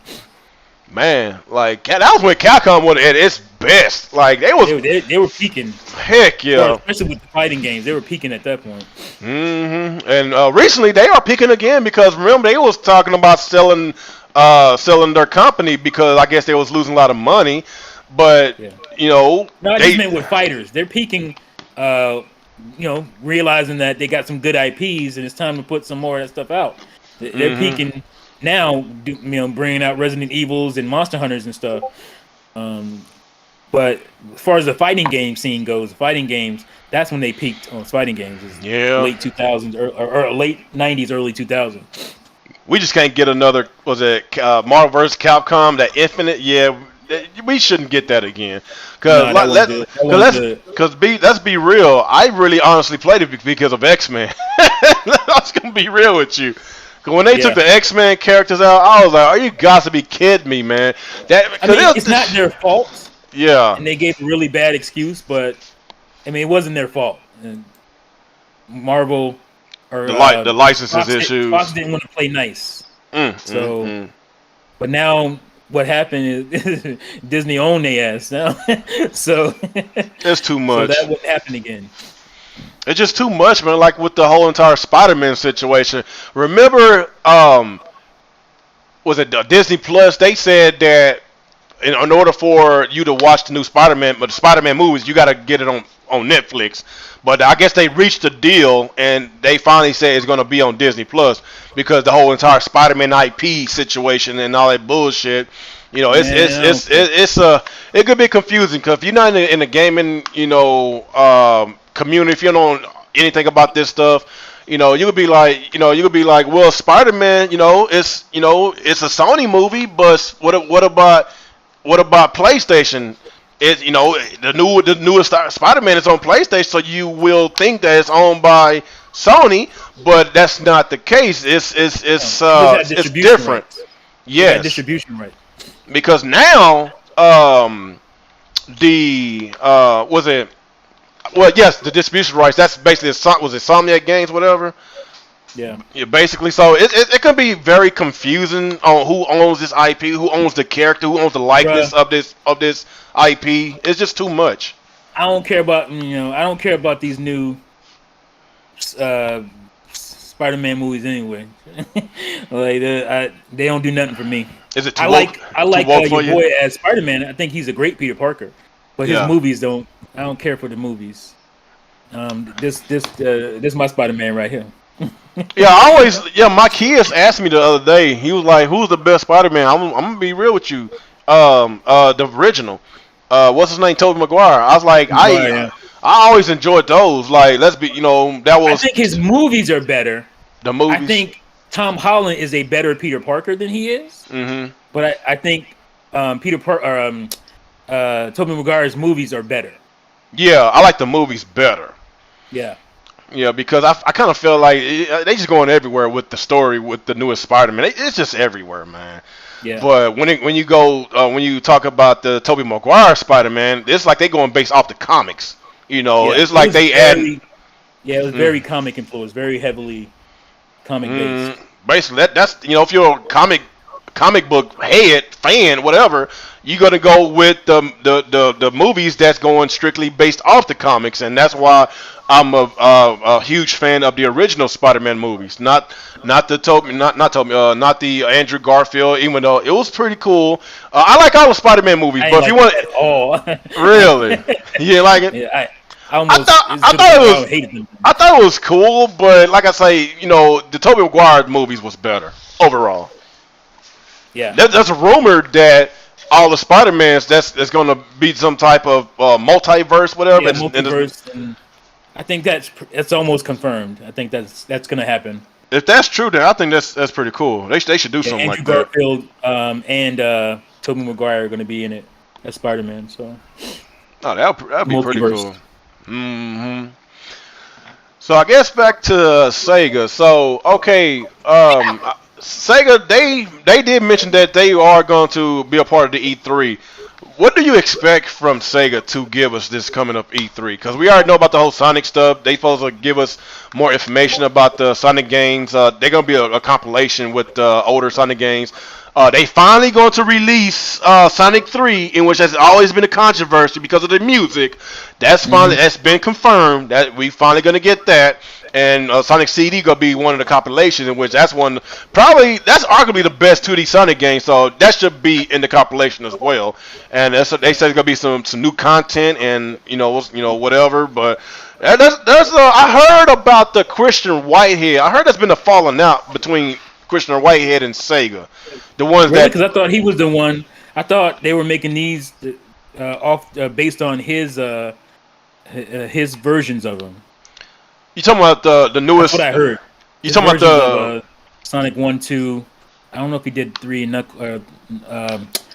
Man, like that was when Capcom was at its best. Like they were peaking. Heck yeah. Especially with the fighting games, they were peaking at that point. And recently they are peaking again because remember they was talking about selling their company because I guess they was losing a lot of money. But no, I just meant with fighters. They're peaking. Realizing that they got some good IPs and it's time to put some more of that stuff out. They're peaking now, bringing out Resident Evils and Monster Hunters and stuff. But as far as the fighting game scene goes, fighting games, that's when they peaked on fighting games. Late 2000s or late 90s, early 2000s. We just can't get another, was it Marvel vs. Capcom, that Infinite? Yeah, we shouldn't get that again. Let's be real. I really honestly played it because of X-Men. I was going to be real with you. Because when they took the X-Men characters out, I was like, are you guys to be kidding me, man? It's not their fault. Yeah. And they gave a really bad excuse, but, it wasn't their fault. And Marvel or the licenses issues. Fox didn't want to play nice. But now what happened is Disney owned their ass now. So it's too much. So that wouldn't happen again. It's just too much, man. Like with the whole entire Spider-Man situation. Remember, was it Disney Plus? They said that in order for you to watch the new Spider-Man, but the Spider-Man movies, you got to get it on Netflix. But I guess they reached a deal, and they finally said it's going to be on Disney Plus because the whole entire Spider-Man IP situation and all that bullshit. It could be confusing because if you're not in the gaming, community, if you don't know anything about this stuff, You could be like, well, Spider-Man, it's a Sony movie, but what about PlayStation? The newest Spider-Man is on PlayStation, so you will think that it's owned by Sony, but that's not the case. It's different. Rights. Yes, Distribution right. because now the was it? Well, yes, the distribution rights. That's basically was it Insomniac Games, whatever. Yeah. Yeah, basically. So it can be very confusing on who owns this IP, who owns the character, who owns the likeness of this IP. It's just too much. I don't care about these new Spider-Man movies anyway. Like they don't do nothing for me. Is it too I woke? like Too woke for your you? boy as Spider-Man. I think he's a great Peter Parker, but his movies don't. I don't care for the movies. This my Spider-Man right here. My kids asked me the other day. He was like, "Who's the best Spider-Man?" I'm gonna be real with you. The original. What's his name? Tobey Maguire. I was like, I always enjoyed those. Like, let's be, that was. I think his movies are better. The movies. I think Tom Holland is a better Peter Parker than he is. Mm-hmm. But I think Tobey Maguire's movies are better. Yeah, I like the movies better. Yeah. Yeah, because I kind of feel like they just going everywhere with the story with the newest Spider-Man. It's just everywhere, man. Yeah. But when you talk about the Tobey Maguire Spider-Man, it's like they going based off the comics. It's like they add. Yeah, it was very comic influenced, very heavily comic based. Basically, that's if you're a comic book head fan, whatever, you're gonna go with the movies that's going strictly based off the comics, and that's why I'm a huge fan of the original Spider-Man movies, not the Andrew Garfield, even though it was pretty cool. I like all the Spider-Man movies, but if you want, at all, really, you didn't like it? Yeah, I thought it was cool, but like I say, the Tobey Maguire movies was better overall. Yeah, there's a rumor that all the Spider-Mans that's going to be some type of multiverse, whatever. Yeah, multiverse, and I think that's almost confirmed. I think that's going to happen. If that's true, then I think that's pretty cool. They should do something like that. Garfield and Tobey Maguire are going to be in it as Spider-Man. So, that'd be pretty cool. Mm-hmm. So I guess back to Sega. So okay, Sega they did mention that they are going to be a part of the E3. What do you expect from Sega to give us this coming up E3? Because we already know about the whole Sonic stuff. They supposed to give us more information about the Sonic games. They're going to be a compilation with older Sonic games. They finally going to release Sonic 3, in which has always been a controversy because of the music. That's finally that's been confirmed that we finally going to get that. And Sonic CD gonna be one of the compilations, in which that's arguably the best 2D Sonic game, so that should be in the compilation as well. And they said there's gonna be some new content and whatever. But I heard about the Christian Whitehead. I heard there's been a falling out between Christian Whitehead and Sega. The ones because I thought he was the one. I thought they were making these based on his versions of them. You talking about the newest? That's what I heard. You talking about the Sonic 1, 2? I don't know if he did 3 and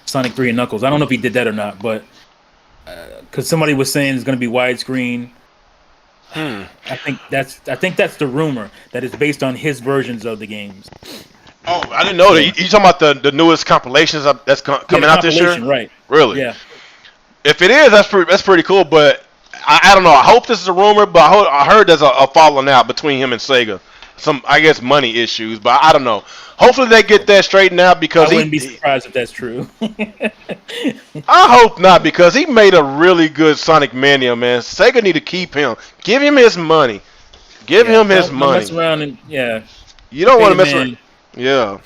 Sonic 3 and Knuckles. I don't know if he did that or not, but because somebody was saying it's going to be widescreen. I think that's the rumor, that it's based on his versions of the games. Oh, I didn't know that. You talking about the newest compilations that's coming out this year? Right. Really? Yeah. If it is, that's pretty cool. But I don't know. I hope this is a rumor, but I heard there's a falling out between him and Sega. Some, I guess, money issues, but I don't know. Hopefully they get that straightened out, because I wouldn't be surprised if that's true. I hope not, because he made a really good Sonic Mania, man. Sega need to keep him. Give him his money. Give him his money. Mess around and you don't want to mess around. Yeah.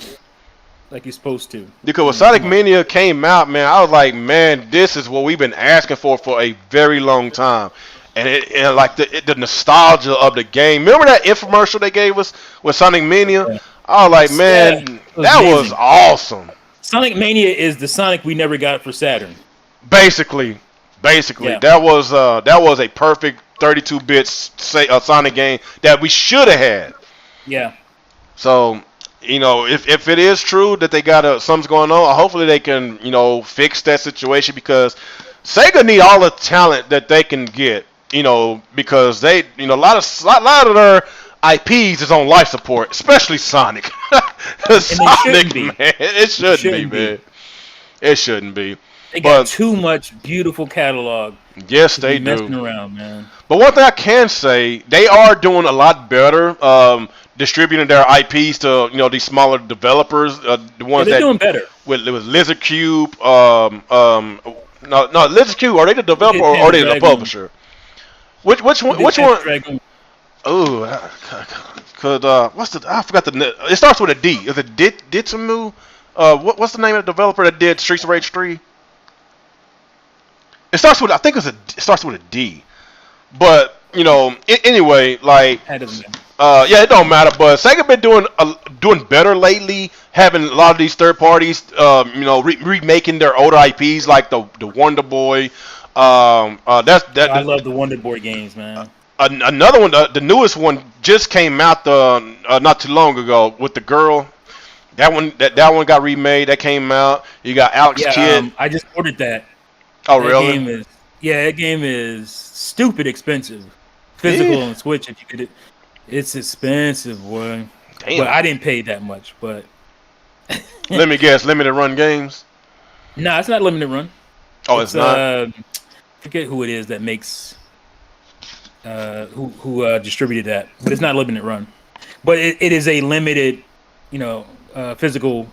Like you're supposed to. Because when Sonic Mania came out, man, I was like, man, this is what we've been asking for a very long time. And like the nostalgia of the game. Remember that infomercial they gave us with Sonic Mania? Yeah. I was like, man, that was awesome. Sonic Mania is the Sonic we never got for Saturn. Basically, that was a perfect 32-bit say Sonic game that we should have had. Yeah. So, if it is true that they got something's going on, hopefully they can, fix that situation because Sega need all the talent that they can get, because they, a lot of their IPs is on life support, especially Sonic. Sonic, man, it shouldn't be, man. It shouldn't be. They got too much beautiful catalog. Yes, they do. Messing around, man. But one thing I can say, they are doing a lot better. Distributing their IPs to these smaller developers, the ones they're doing better. With Lizard Cube, no, Lizard Cube. Are they the developer or are they the publisher? Which one? Oh, cause I forgot the. It starts with a D. Is it Ditsumu? What's the name of the developer that did Streets of Rage 3? It starts with it starts with a D. But anyway, like. Yeah, it don't matter, but Sega been doing better lately, having a lot of these third parties, remaking their older IPs like the Wonder Boy. I love the Wonder Boy games, man. Another one, the newest one just came out not too long ago with the girl. That one got remade. That came out. You got Alex Kidd. I just ordered that. Oh, really? That game is stupid expensive. Physical on Switch, if you could. It's expensive, boy. Damn. But I didn't pay that much. But let me guess, limited run games. No, it's not limited run. Oh, it's not. Forget who it is that makes. Who distributed that? But it's not limited run. But it is a limited, physical,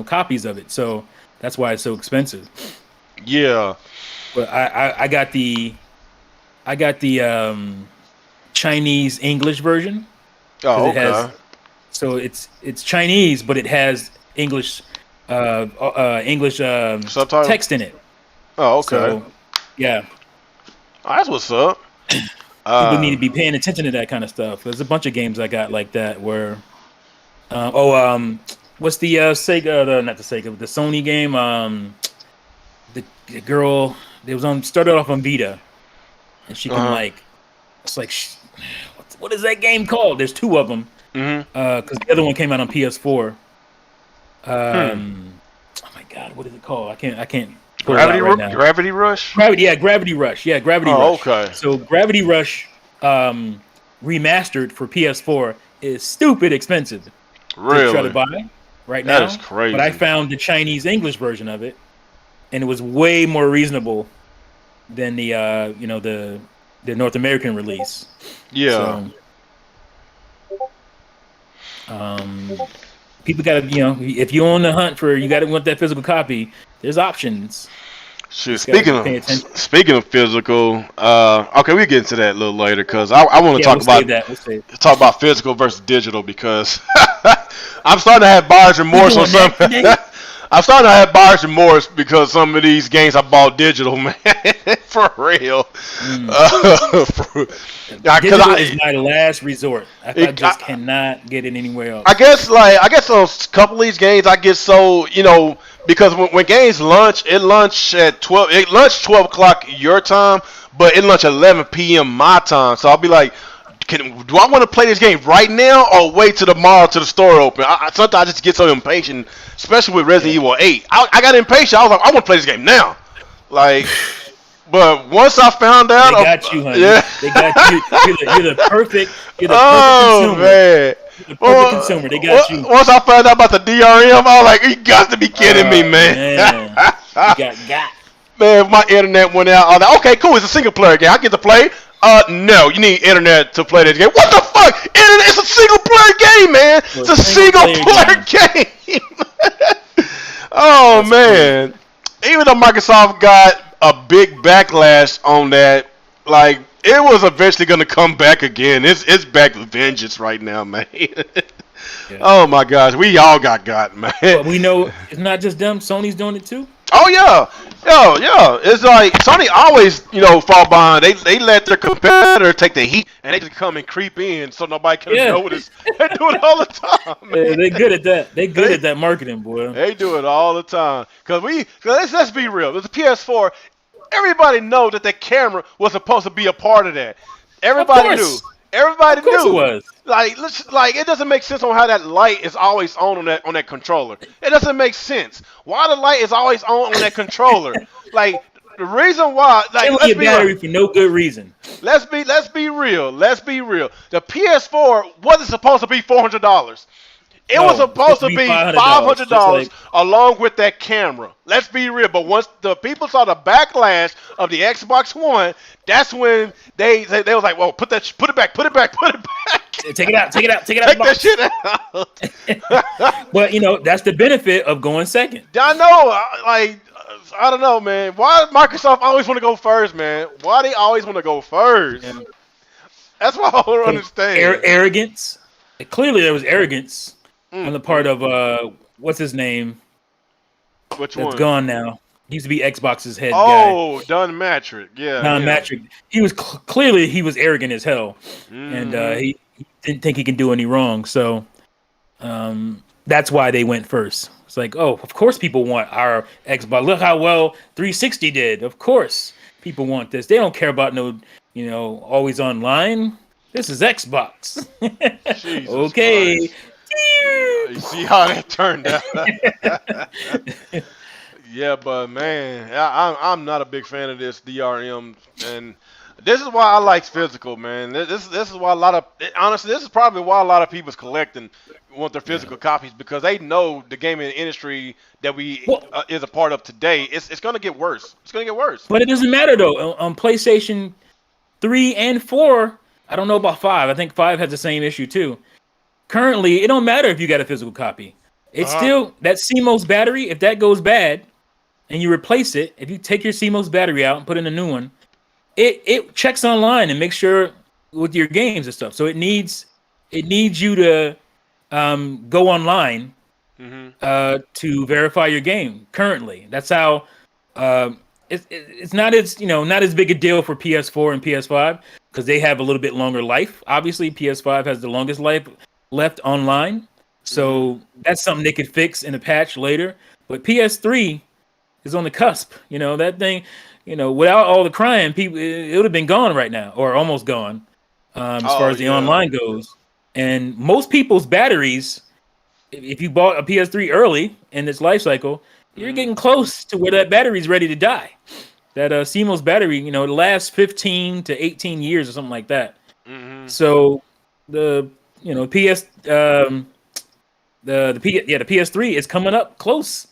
copies of it. So that's why it's so expensive. Yeah. But I got the Chinese English version. Oh, okay. So it's Chinese, but it has English subtitles, text in it. Oh, okay. So, yeah. Oh, that's what's up. People need to be paying attention to that kind of stuff. There's a bunch of games I got like that where. What's the Sega? Not the Sega, the Sony game. The girl. It started off on Vita, and she can it's like. What is that game called? There's two of them. Because the other one came out on PS4. Oh my God, what is it called? I can't. Gravity Rush. Gravity Rush. Rush. Okay. So Gravity Rush, remastered for PS4 is stupid expensive. Really? To try to buy right now. That is crazy. But I found the Chinese English version of it, and it was way more reasonable than the the North American release. Yeah. So, people gotta, if you're on the hunt for, you gotta want that physical copy. There's options. Sure. Speaking of physical, okay, we'll get into that a little later because I want to talk about physical versus digital because I'm starting to have buyer's remorse on some. I'm starting to have buyer's remorse because some of these games I bought digital, man. For real. Digital is my last resort. I just cannot get it anywhere else. I guess on a couple of these games I get so, because when games launch, it launched at 12 o'clock your time, but it launched at 11 p.m. my time. So I'll be like, do I want to play this game right now or wait till tomorrow till the store open? Sometimes I just get so impatient, especially with Resident Evil 8. I got impatient. I was like, I want to play this game now. Like, but once I found out, they got you, honey. Yeah. They got you. You're the perfect consumer. Man. You're the perfect consumer. They got you. Once I found out about the DRM, I was like, you got to be kidding me, man. You got. Man, if my internet went out, I was like, okay, cool. It's a single player game. I get to play. No, you need internet to play this game. What the fuck? Internet, it's a single player game, man. It's a single player game. Oh, that's man. Crazy. Even though Microsoft got a big backlash on that, like, it was eventually going to come back again. It's back with vengeance right now, man. Yeah. Oh, my gosh. We all got, man. But we know it's not just them. Sony's doing it, too. Oh, yeah. Yeah. It's like Sony always, fall behind. They let their competitor take the heat, and they just come and creep in so nobody can notice. They do it all the time, man. Yeah, they're good at that. They're good at that marketing, boy. They do it all the time. Because let's be real. With the PS4, everybody knows that camera was supposed to be a part of that. Everybody Of knew. course. Everybody Of course knew. it was. Like it doesn't make sense on how that light is always on that controller. It doesn't make sense. Why the light is always on that controller? Like the reason why, like Killing let's your be real. battery for no good reason. Let's be real. Let's be real. The PS4 wasn't supposed to be $400. It was No, it's supposed to be be $500. Just $500 like along with that camera. Let's be real. But once the people saw the backlash of the Xbox One, that's when they was like, "Well, put it back, put it back, put it back, take it out, take it out, take it out take the that box. shit out." But that's the benefit of going second. I know. I don't know, man. Why Microsoft always want to go first, man? Why they always want to go first? Yeah. That's what I don't understand. Arrogance. Clearly, there was arrogance Mm. on the part of what's his name? Which That's one? gone now. He used to be Xbox's head guy. Oh, Dunn Matrick. Yeah. Don yeah. Matrick. He was clearly he was arrogant as hell, and he didn't think he could do any wrong. So that's why they went first. It's like, oh, of course people want our Xbox. Look how well 360 did. Of course people want this. They don't care about no, always online. This is Xbox. Jesus Okay. Christ. You see how that turned out? Yeah, but man, I'm not a big fan of this DRM, and this is why I like physical, man. This is why honestly, this is probably why a lot of people's collecting want their physical copies, because they know the gaming industry that we is a part of today. It's gonna get worse. It's gonna get worse. But it doesn't matter though. On PlayStation 3 and 4, I don't know about 5. I think 5 has the same issue too. Currently, it don't matter if you got a physical copy. It's still that CMOS battery. If that goes bad, and you replace it, if you take your CMOS battery out and put in a new one, it checks online and makes sure with your games and stuff. So it needs you to go online to verify your game. Currently, that's how it's not as not as big a deal for PS4 and PS5 because they have a little bit longer life. Obviously, PS5 has the longest life left online, so that's something they could fix in a patch later. But PS3 is on the cusp. That thing, without all the crying, people, it would have been gone right now, or almost gone, as far as the online goes. And most people's batteries, if you bought a PS3 early in its life cycle, you're getting close to where that battery's ready to die. That CMOS battery, it lasts 15 to 18 years or something like that. So the the PS3 is coming up close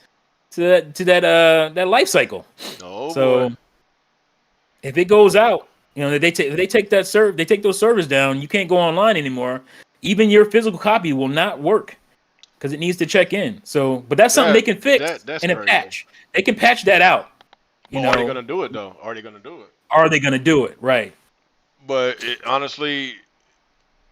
to that life cycle. Oh, so boy. If it goes out, they take those servers down, you can't go online anymore. Even your physical copy will not work because it needs to check in. So, but that's something they can fix in a patch. They can patch that out. Are they gonna do it though? Are they gonna do it? Are they gonna do it? Right. But honestly,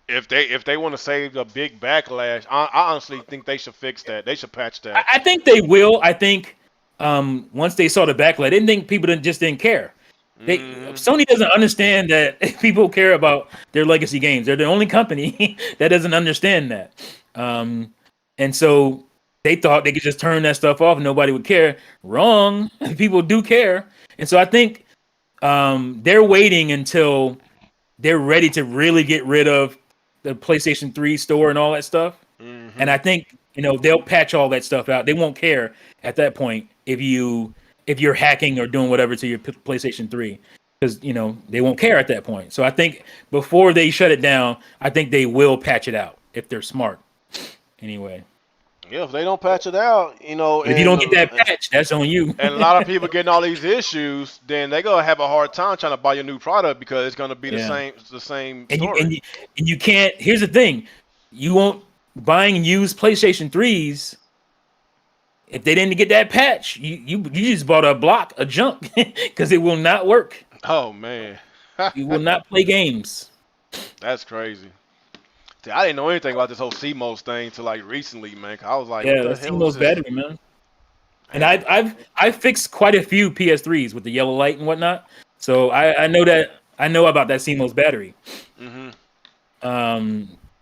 if they want to save a big backlash, I honestly think they should fix that. They should patch that. I think they will. I think once they saw the backlash, they didn't think people didn't care. Sony doesn't understand that people care about their legacy games. They're the only company that doesn't understand that. And so they thought they could just turn that stuff off and nobody would care. Wrong. People do care. And so I think they're waiting until they're ready to really get rid of the PlayStation 3 store and all that stuff. And I think, they'll patch all that stuff out. They won't care at that point if you're hacking or doing whatever to your PlayStation 3, because they won't care at that point. So I think before they shut it down, I think they will patch it out if they're smart. Anyway. Yeah, if they don't patch it out, if you don't get that patch, that's on you. And a lot of people getting all these issues, then they're gonna have a hard time trying to buy your new product because it's gonna be the same story. And you can't. Here's the thing: you won't buying used PlayStation 3s. If they didn't get that patch, you just bought a junk because it will not work. Oh man, you will not play games. That's crazy. See, I didn't know anything about this whole CMOS thing till like recently, man. I was like, yeah, the CMOS battery, man. And I've fixed quite a few PS3s with the yellow light and whatnot, so I know about that CMOS battery.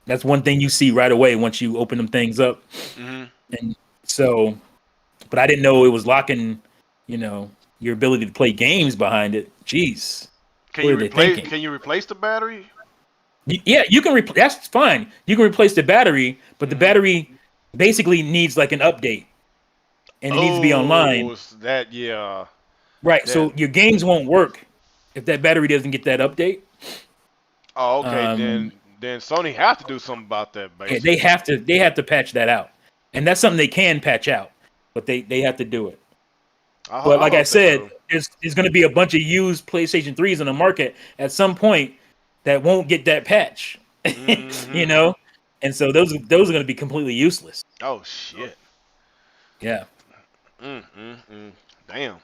That's one thing you see right away once you open them things up, and so. But I didn't know it was locking, your ability to play games behind it. Jeez. Can you replace the battery? Yeah, you can replace. That's fine. You can replace the battery, but the battery basically needs like an update, and it needs to be online. Right. That. So your games won't work if that battery doesn't get that update. Oh, okay. Then Sony have to do something about that. Yeah, Basically, they have to patch that out, and that's something they can patch out, but they have to do it. But like I said, there's going to be a bunch of used PlayStation 3s in the market at some point that won't get that patch, you know, and so those are going to be completely useless. Oh shit! Yeah. Damn.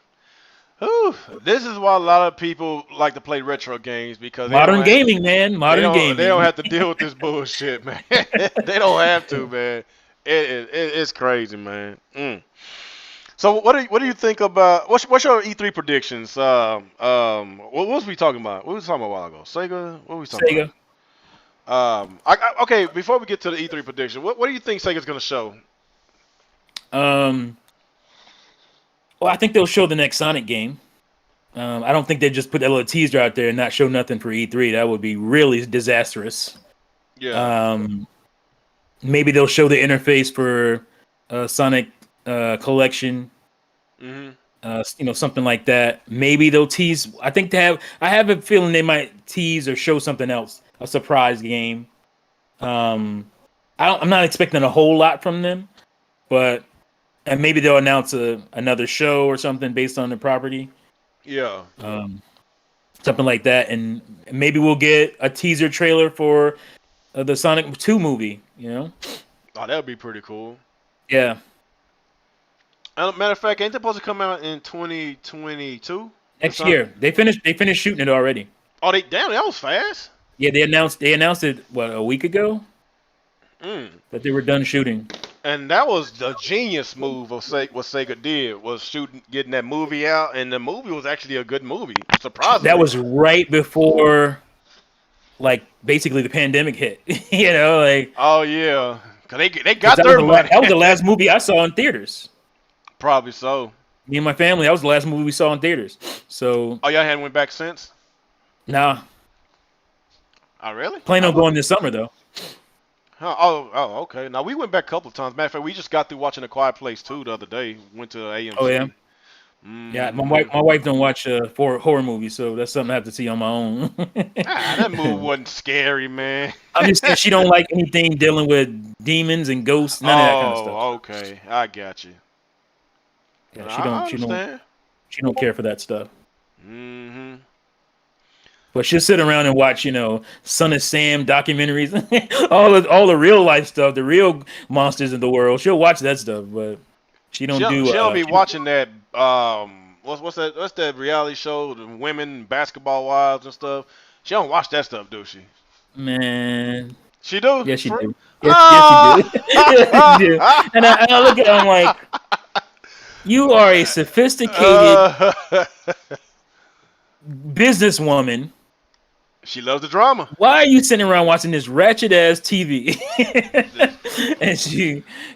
Whew. This is why a lot of people like to play retro games because Modern gaming, man. Modern gaming. They don't have to deal with this bullshit, man. They don't have to, man. It's crazy, man. So what do you think about what's your E3 predictions? What was we talking about? What was we talking about a while ago? Sega? What were we talking about? Okay, before we get to the E3 prediction, what do you think Sega's gonna show? Well, I think they'll show the next Sonic game. I don't think they just put that little teaser out there and not show nothing for E3. That would be really disastrous. Yeah. Maybe they'll show the interface for Sonic Collection. Something like that. Maybe they'll tease. I have a feeling they might tease or show something else, a surprise game. I'm not expecting a whole lot from them, and maybe they'll announce another show or something based on the property. Yeah. Something like that, and maybe we'll get a teaser trailer for the Sonic 2 movie. Oh, that would be pretty cool. Yeah. Matter of fact, ain't that supposed to come out in 2022? Next year. They finished shooting it already. Oh, that was fast. Yeah, they announced it a week ago that they were done shooting. And that was the genius move of what Sega did, was getting that movie out, and the movie was actually a good movie. Surprisingly. That was right before, basically the pandemic hit. Oh yeah, cause they got their money. That was the last movie I saw in theaters. Probably so. Me and my family, that was the last movie we saw in theaters. So. Oh, y'all hadn't went back since? Nah. Oh, really? Plan on going this summer though. Oh, okay. Now we went back a couple of times. Matter of fact, we just got through watching A Quiet Place 2 the other day. Went to AMC. Oh yeah. Yeah, my wife don't watch horror movies, so that's something I have to see on my own. That movie wasn't scary, man. I'm just saying she don't like anything dealing with demons and ghosts, none of that kind of stuff. Oh, okay, I got you. Yeah, she don't care for that stuff. But she'll sit around and watch, Son of Sam documentaries, all the real life stuff, the real monsters in the world. She'll watch that stuff, but she don't do. She'll be watching that. What's that? What's that reality show? The women basketball wives and stuff. She don't watch that stuff, do she? Man, she do. Yes, she do. Yes, she do. Yes, she do. And I look at her, I'm like, you are a sophisticated businesswoman. She loves the drama. Why are you sitting around watching this ratchet ass TV? And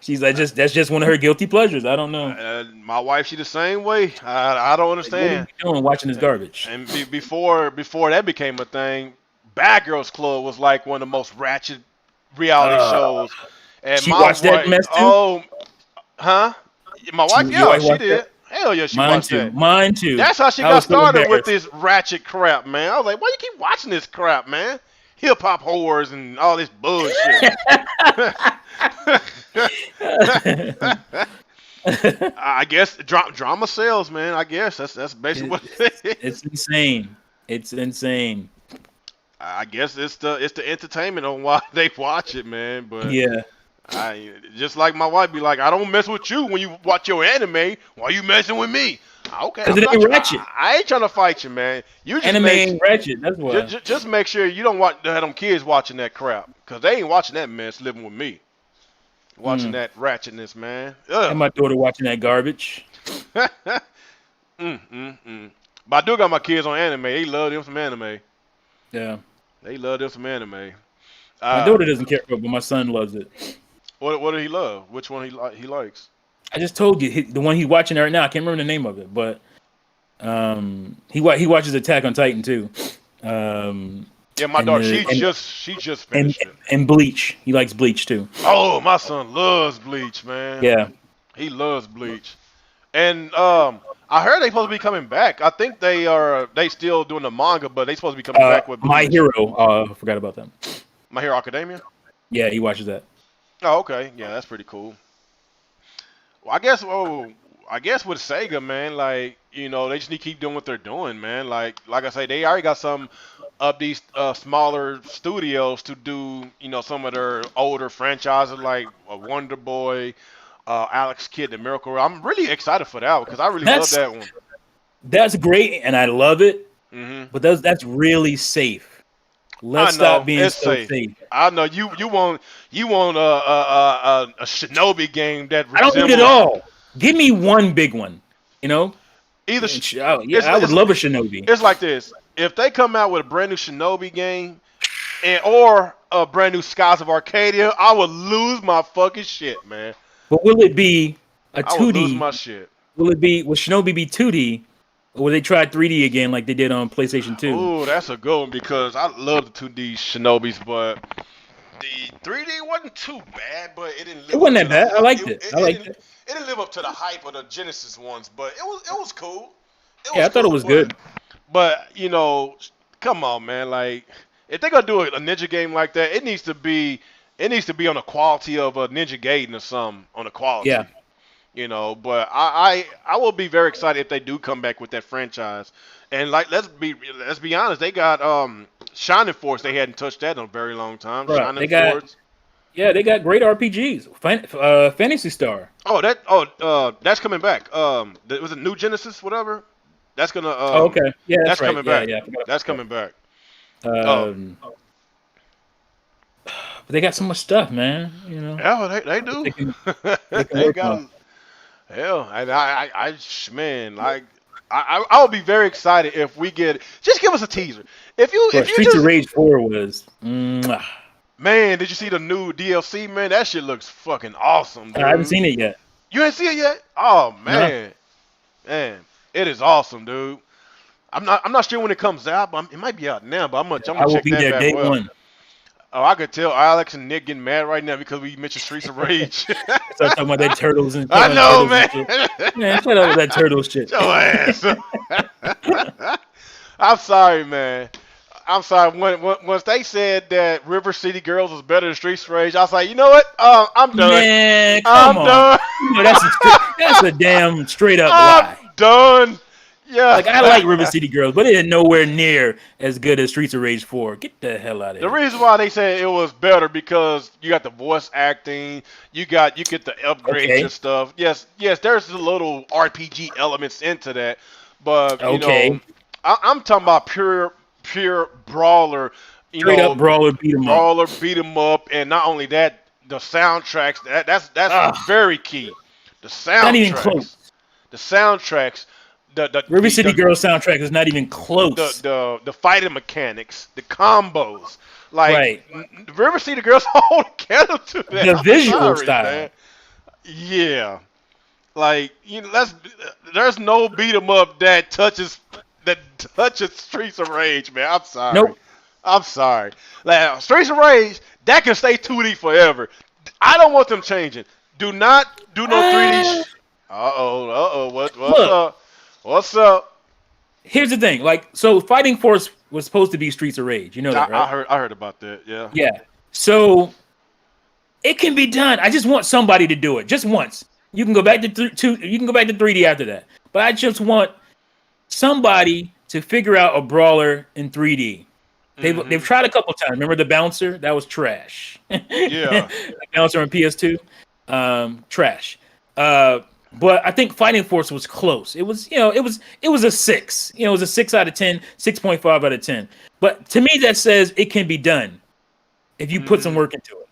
she's like, that's just one of her guilty pleasures. I don't know. My wife, she the same way. I don't understand. What are you doing watching this garbage? And before that became a thing, Bad Girls Club was like one of the most ratchet reality shows. And she watched that mess too? Oh, huh? My wife, she did. That? Hell yeah, she watched that. Mine too. That's how she got started with this ratchet crap, man. I was like, why you keep watching this crap, man? Hip hop whores and all this bullshit. I guess drama sells, man. I guess that's basically what it is. It's insane. It's insane. I guess it's the entertainment on why they watch it, man. But yeah. I just like my wife be like, I don't mess with you when you watch your anime. Why you messing with me? Okay, because it ain't ratchet. I ain't trying to fight you, man. You just anime ain't ratchet. That's why. Just make sure you don't want them kids watching that crap, because they ain't watching that mess living with me. Watching that ratchetness, man. Ugh. And my daughter watching that garbage. But I do got my kids on anime. They love them some anime. Yeah. They love them some anime. My daughter doesn't care for it, but my son loves it. What do he love? Which one he likes? I just told you the one he's watching right now. I can't remember the name of it, but he watches Attack on Titan too. Yeah, my and daughter, the- she just and finished it. and Bleach. He likes Bleach too. Oh, my son loves Bleach, man. Yeah. He loves Bleach. And I heard they supposed to be coming back. I think they still doing the manga, but they supposed to be coming back with My Bleach. Hero. I forgot about them. My Hero Academia. Yeah, he watches that. Oh, okay. Yeah, that's pretty cool. Well, I guess with Sega, man, like they just need to keep doing what they're doing, man. Like I say, they already got some of these smaller studios to do, some of their older franchises like Wonder Boy, Alex Kidd, The Miracle. I'm really excited for that one because I really love That's that one. that's great, and I love it. Hmm. But that's really safe. Let's I know stop being it's so safe. safe. I know you want a Shinobi game that I don't need it all. Give me one big one. You know. either. I would love a Shinobi. It's like this: if they come out with a brand new Shinobi game, or a brand new Skies of Arcadia, I would lose my fucking shit, man. But will it be a I would lose 2D? my shit. Will Shinobi be 2D? Or will they try 3D again like they did on PlayStation 2? Ooh, that's a good one because I love the 2D Shinobis, but the 3D wasn't too bad, but it didn't. It wasn't that bad. I liked it. I liked it. It didn't live up to the hype of the Genesis ones, but it was cool. Yeah, I thought it was good. But come on, man. Like, if they're gonna do a Ninja game like that, it needs to be on the quality of a Ninja Gaiden or something. On the quality. Yeah. But I will be very excited if they do come back with that franchise. And like, let's be honest, they got Shining Force. They hadn't touched that in a very long time. Right, Shining Force. they got great RPGs. Fantasy Star. That's coming back. Was it New Genesis, whatever? That's gonna. Okay. Yeah, that's right. coming back. Yeah, I forgot That's about coming back. that. But they got so much stuff, man. Yeah, well, they do. They can They work got on. hell, and man, like I would be very excited if we get just give us a teaser. If you Streets just of Rage 4 was. Mwah. man, did you see the new DLC? Man, that shit looks fucking awesome. Dude. I haven't seen it yet. You ain't see it yet? Oh man, man, it is awesome, dude. I'm not sure when it comes out, but it might be out now. But I'm I gonna will check be that there back day well. one. Oh, I could tell Alex and Nick getting mad right now because we mentioned Streets of Rage. Start talking about that turtles and. I know, man. Man, shut up with that turtle shit. Your ass. I'm sorry, man. I'm sorry. Once they said that River City Girls was better than Streets of Rage, I was like, you know what? I'm done. Man, I'm come on. done. That's a damn straight up I'm lie. done. Yeah. Like, I like River City Girls, but it is nowhere near as good as Streets of Rage 4. Get the hell out of The here. reason why they said it was better because you got the voice acting, you get the upgrades and stuff. Yes, there's a little RPG elements into that, but I'm talking about pure brawler. Straight up brawler beat 'em up. Brawler beat 'em up, and not only that, the soundtracks. That's very key. The soundtracks. Not even close. The soundtracks. The River City Girls soundtrack is not even close. The fighting mechanics, the combos, like Right. River City Girls hold together to that. The I'm visual sorry, style. man. Yeah, like there's no beat 'em up that touches Streets of Rage, man. I'm sorry. Nope. I'm sorry. Like Streets of Rage, that can stay 2D forever. I don't want them changing. Do not do no 3D. What's Look. up? What's up? Here's the thing. Like, so Fighting Force was supposed to be Streets of Rage. You know that, right? I heard about that. Yeah. Yeah. So it can be done. I just want somebody to do it just once. You can go back to You can go back to 3D after that. But I just want somebody to figure out a brawler in 3D. They've tried a couple times. Remember the bouncer? That was trash. Yeah. The bouncer on PS2, trash. But I think Fighting Force was close. It was a 6. It was a 6 out of 10, 6.5 out of 10. But to me, that says it can be done if you put some work into it.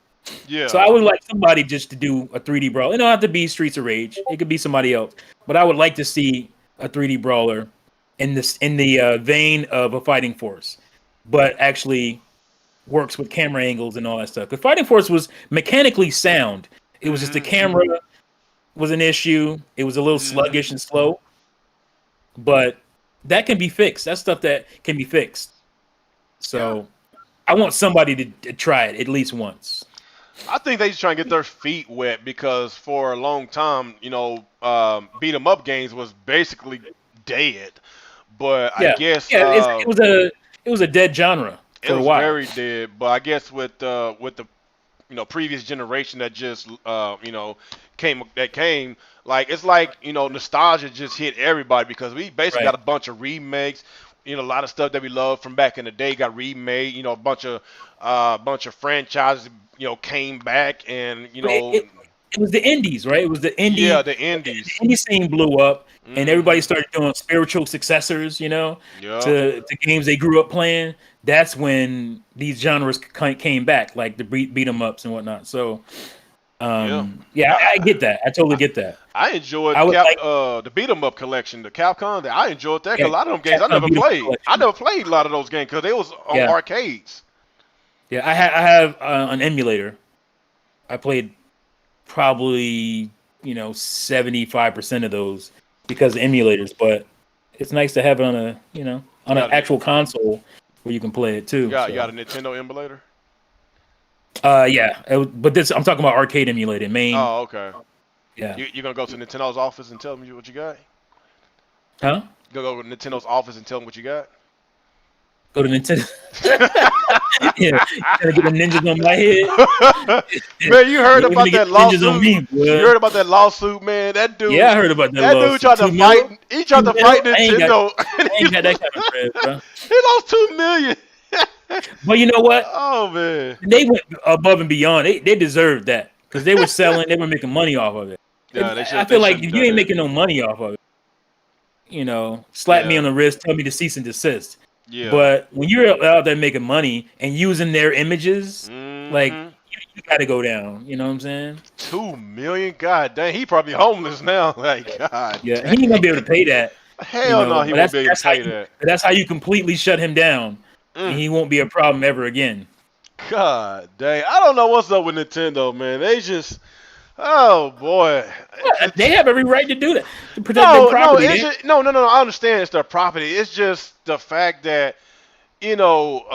Yeah. So I would like somebody just to do a 3D brawl. It don't have to be Streets of Rage. It could be somebody else. But I would like to see a 3D brawler in the vein of a Fighting Force, but actually works with camera angles and all that stuff. Because Fighting Force was mechanically sound. It was just the camera was an issue. It was a little sluggish and slow. But that can be fixed. That's stuff that can be fixed. So I want somebody to try it at least once. I think they just trying to get their feet wet because for a long time, beat 'em up games was basically dead. But I Yeah, guess yeah. It was a dead genre it for a was while. very dead. But I guess with the previous generation that just came, like it's like nostalgia just hit everybody because we basically Right. got a bunch of remakes. A lot of stuff that we loved from back in the day got remade. A bunch of franchises came back and It was the indies, right? It was the yeah, indie the indies. indie scene blew up, and everybody Hmm. started doing spiritual successors, Yeah. to games they grew up playing. That's when these genres came back, like the beat 'em ups and whatnot. So, Yeah. yeah, I I, get that. I totally get that. I enjoyed I would like, the beat 'em up collection, the Capcom. I enjoyed that yeah, because a lot of them games I Capcom never beat 'em up played. I collection. never played a lot of those games because they was on Yeah, arcades. yeah. I have an emulator. I played probably 75% of those because of emulators, but it's nice to have it on a You on an got a actual console where you can play it you too. got you got So a Nintendo emulator? yeah, but this I'm talking about arcade emulated main. Oh, okay. Yeah, You gonna go to Nintendo's office and tell them what you got? huh? You gonna go to Nintendo's office and tell them what you got? Go to Nintendo. Yeah, trying to get the ninjas on my head. Man, you heard You're gonna about get that the ninjas on lawsuit? me, You boy. heard about that lawsuit, man? That Yeah, dude, I heard about that that dude lawsuit. tried to 2 mil, fight. He tried two to mil. fight Nintendo, and I he ain't got that kind of bread, bro. lost 2 million. But you know what? Oh man. They went above and beyond. They deserved that because they were selling. They were making money off of it. Yeah, they I should they feel like shouldn't if have you done ain't that. making no money off of it, slap me Yeah, on the wrist, tell me to cease and desist. yeah. But when you're out there making money and using their images, like Hmm. you got to go down. You know what I'm saying? 2 million. God dang, he probably homeless now. Like God Yeah, he ain't gonna be able to dang. pay that. Hell no, he But won't be able to pay that. that's how you completely shut him down, and Mm. he won't be a problem ever again. God dang, I don't know what's up with Nintendo, man. They just, oh boy. They have every right to do that to protect their No, no, property. it's just, no, no, no. I understand it's their property. It's just the fact that a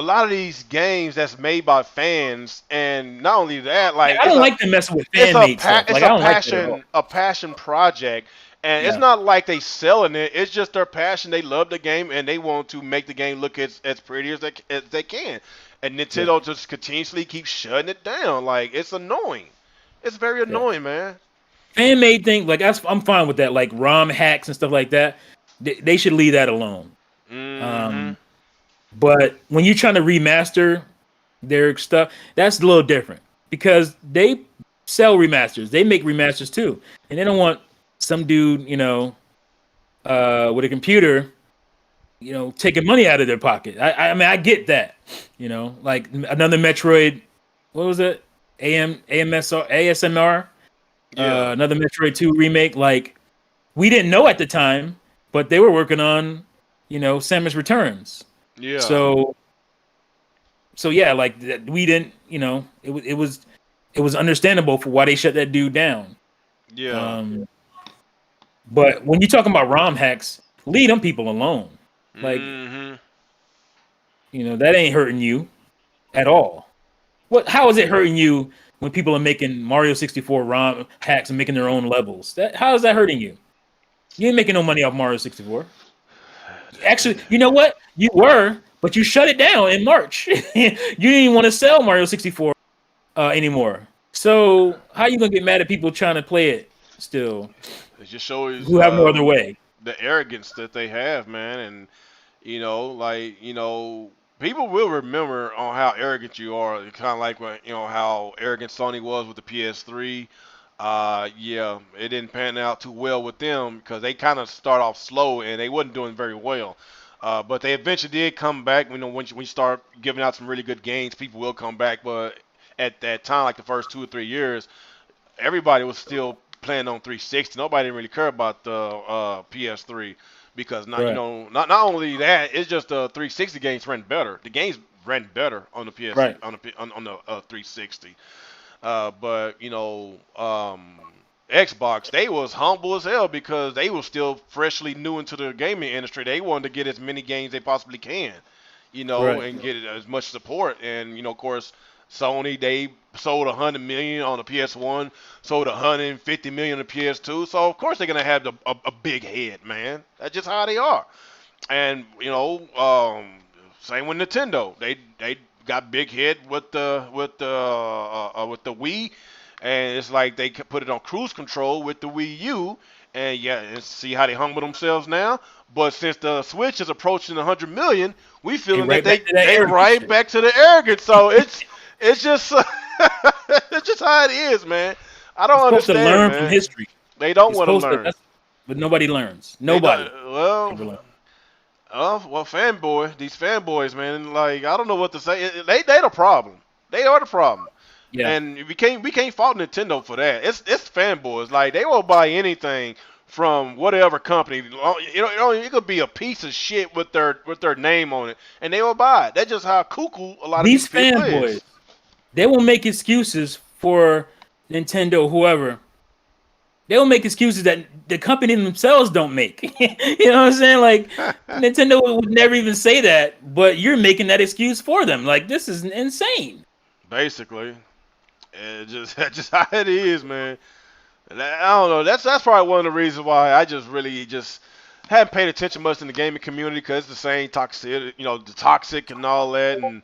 lot of these games that's made by fans, and not only that, Yeah, like I don't like them messing with it's fan made stuff. it's Like I a don't like that at all. passion project, and it's Yeah, not like they selling it. It's just their passion. They love the game, and they want to make the game look as pretty as they can. And yeah, Nintendo just continuously keeps shutting it down. Like it's annoying. It's very yeah. annoying, man. Fan made thing like I'm fine with that. Like ROM hacks and stuff like that. They should leave that alone. Hmm. Um, but when you're trying to remaster their stuff, that's a little different because they sell remasters. They make remasters too, and they don't want some dude, with a computer, taking money out of their pocket. I mean, I get that. Like another Metroid. What was it? ASMR. Yeah, Another Metroid 2 remake. Like we didn't know at the time, but they were working on, Samus Returns. yeah, So yeah, like we didn't, it was understandable for why they shut that dude down. yeah. Um, but when you're talking about ROM hacks, leave them people alone. Like, Hmm. that ain't hurting you at all. How is it hurting you when people are making Mario 64 ROM hacks and making their own levels? How is that hurting you? You ain't making no money off Mario 64. Actually, you know what? You were, but you shut it down in March. You didn't even want to sell Mario 64 anymore. So how you gonna get mad at people trying to play it still, It just shows who have no other way? the arrogance that they have, man, and people will remember on how arrogant you are. Kind of like when how arrogant Sony was with the PS3. Yeah, it didn't pan out too well with them because they kind of start off slow and they wasn't doing very well. But they eventually did come back. When you start giving out some really good games, people will come back. But at that time, like the first 2 or 3 years, everybody was still playing on 360. Nobody didn't really care about the PS3 because Right, not only that, it's just the 360 games ran better. The games ran better on the PS right. on the 360. But Xbox, they was humble as hell because they was still freshly new into the gaming industry. They wanted to get as many games they possibly can. Right. and get as much support. And of course, Sony, they sold 100 million on the PS1, sold 150 million on the PS2. So of course they're gonna have a big head, man. That's just how they are. And same with Nintendo. They got big head with the Wii, and it's like they could put it on cruise control with the Wii U, and yeah, and see how they humble themselves now. But since the Switch is approaching 100 million, we feeling right that back to that they arrogant right shit. back to the arrogance. So it's just it's just how it is, man. I don't You're supposed to understand, learn man. from history. They don't You're want to supposed to, learn. but nobody learns. They Nobody don't, well, ever learns. these fanboys, man. Like I don't know what to say. They the problem. They are the problem. Yeah. And we can't fault Nintendo for that. It's fanboys. Like they will buy anything from whatever company. It could be a piece of shit with their name on it, and they will buy it. That's just how cuckoo a lot of These these people fanboys, is. they will make excuses for Nintendo, whoever. They will make excuses that the company themselves don't make. You know what I'm saying? Like Nintendo would never even say that, but you're making that excuse for them. Like this is insane. Basically, that's just how it is, man. And I don't know. That's probably one of the reasons why I just really just haven't paid attention much in the gaming community because it's the same toxic, the toxic and all that, and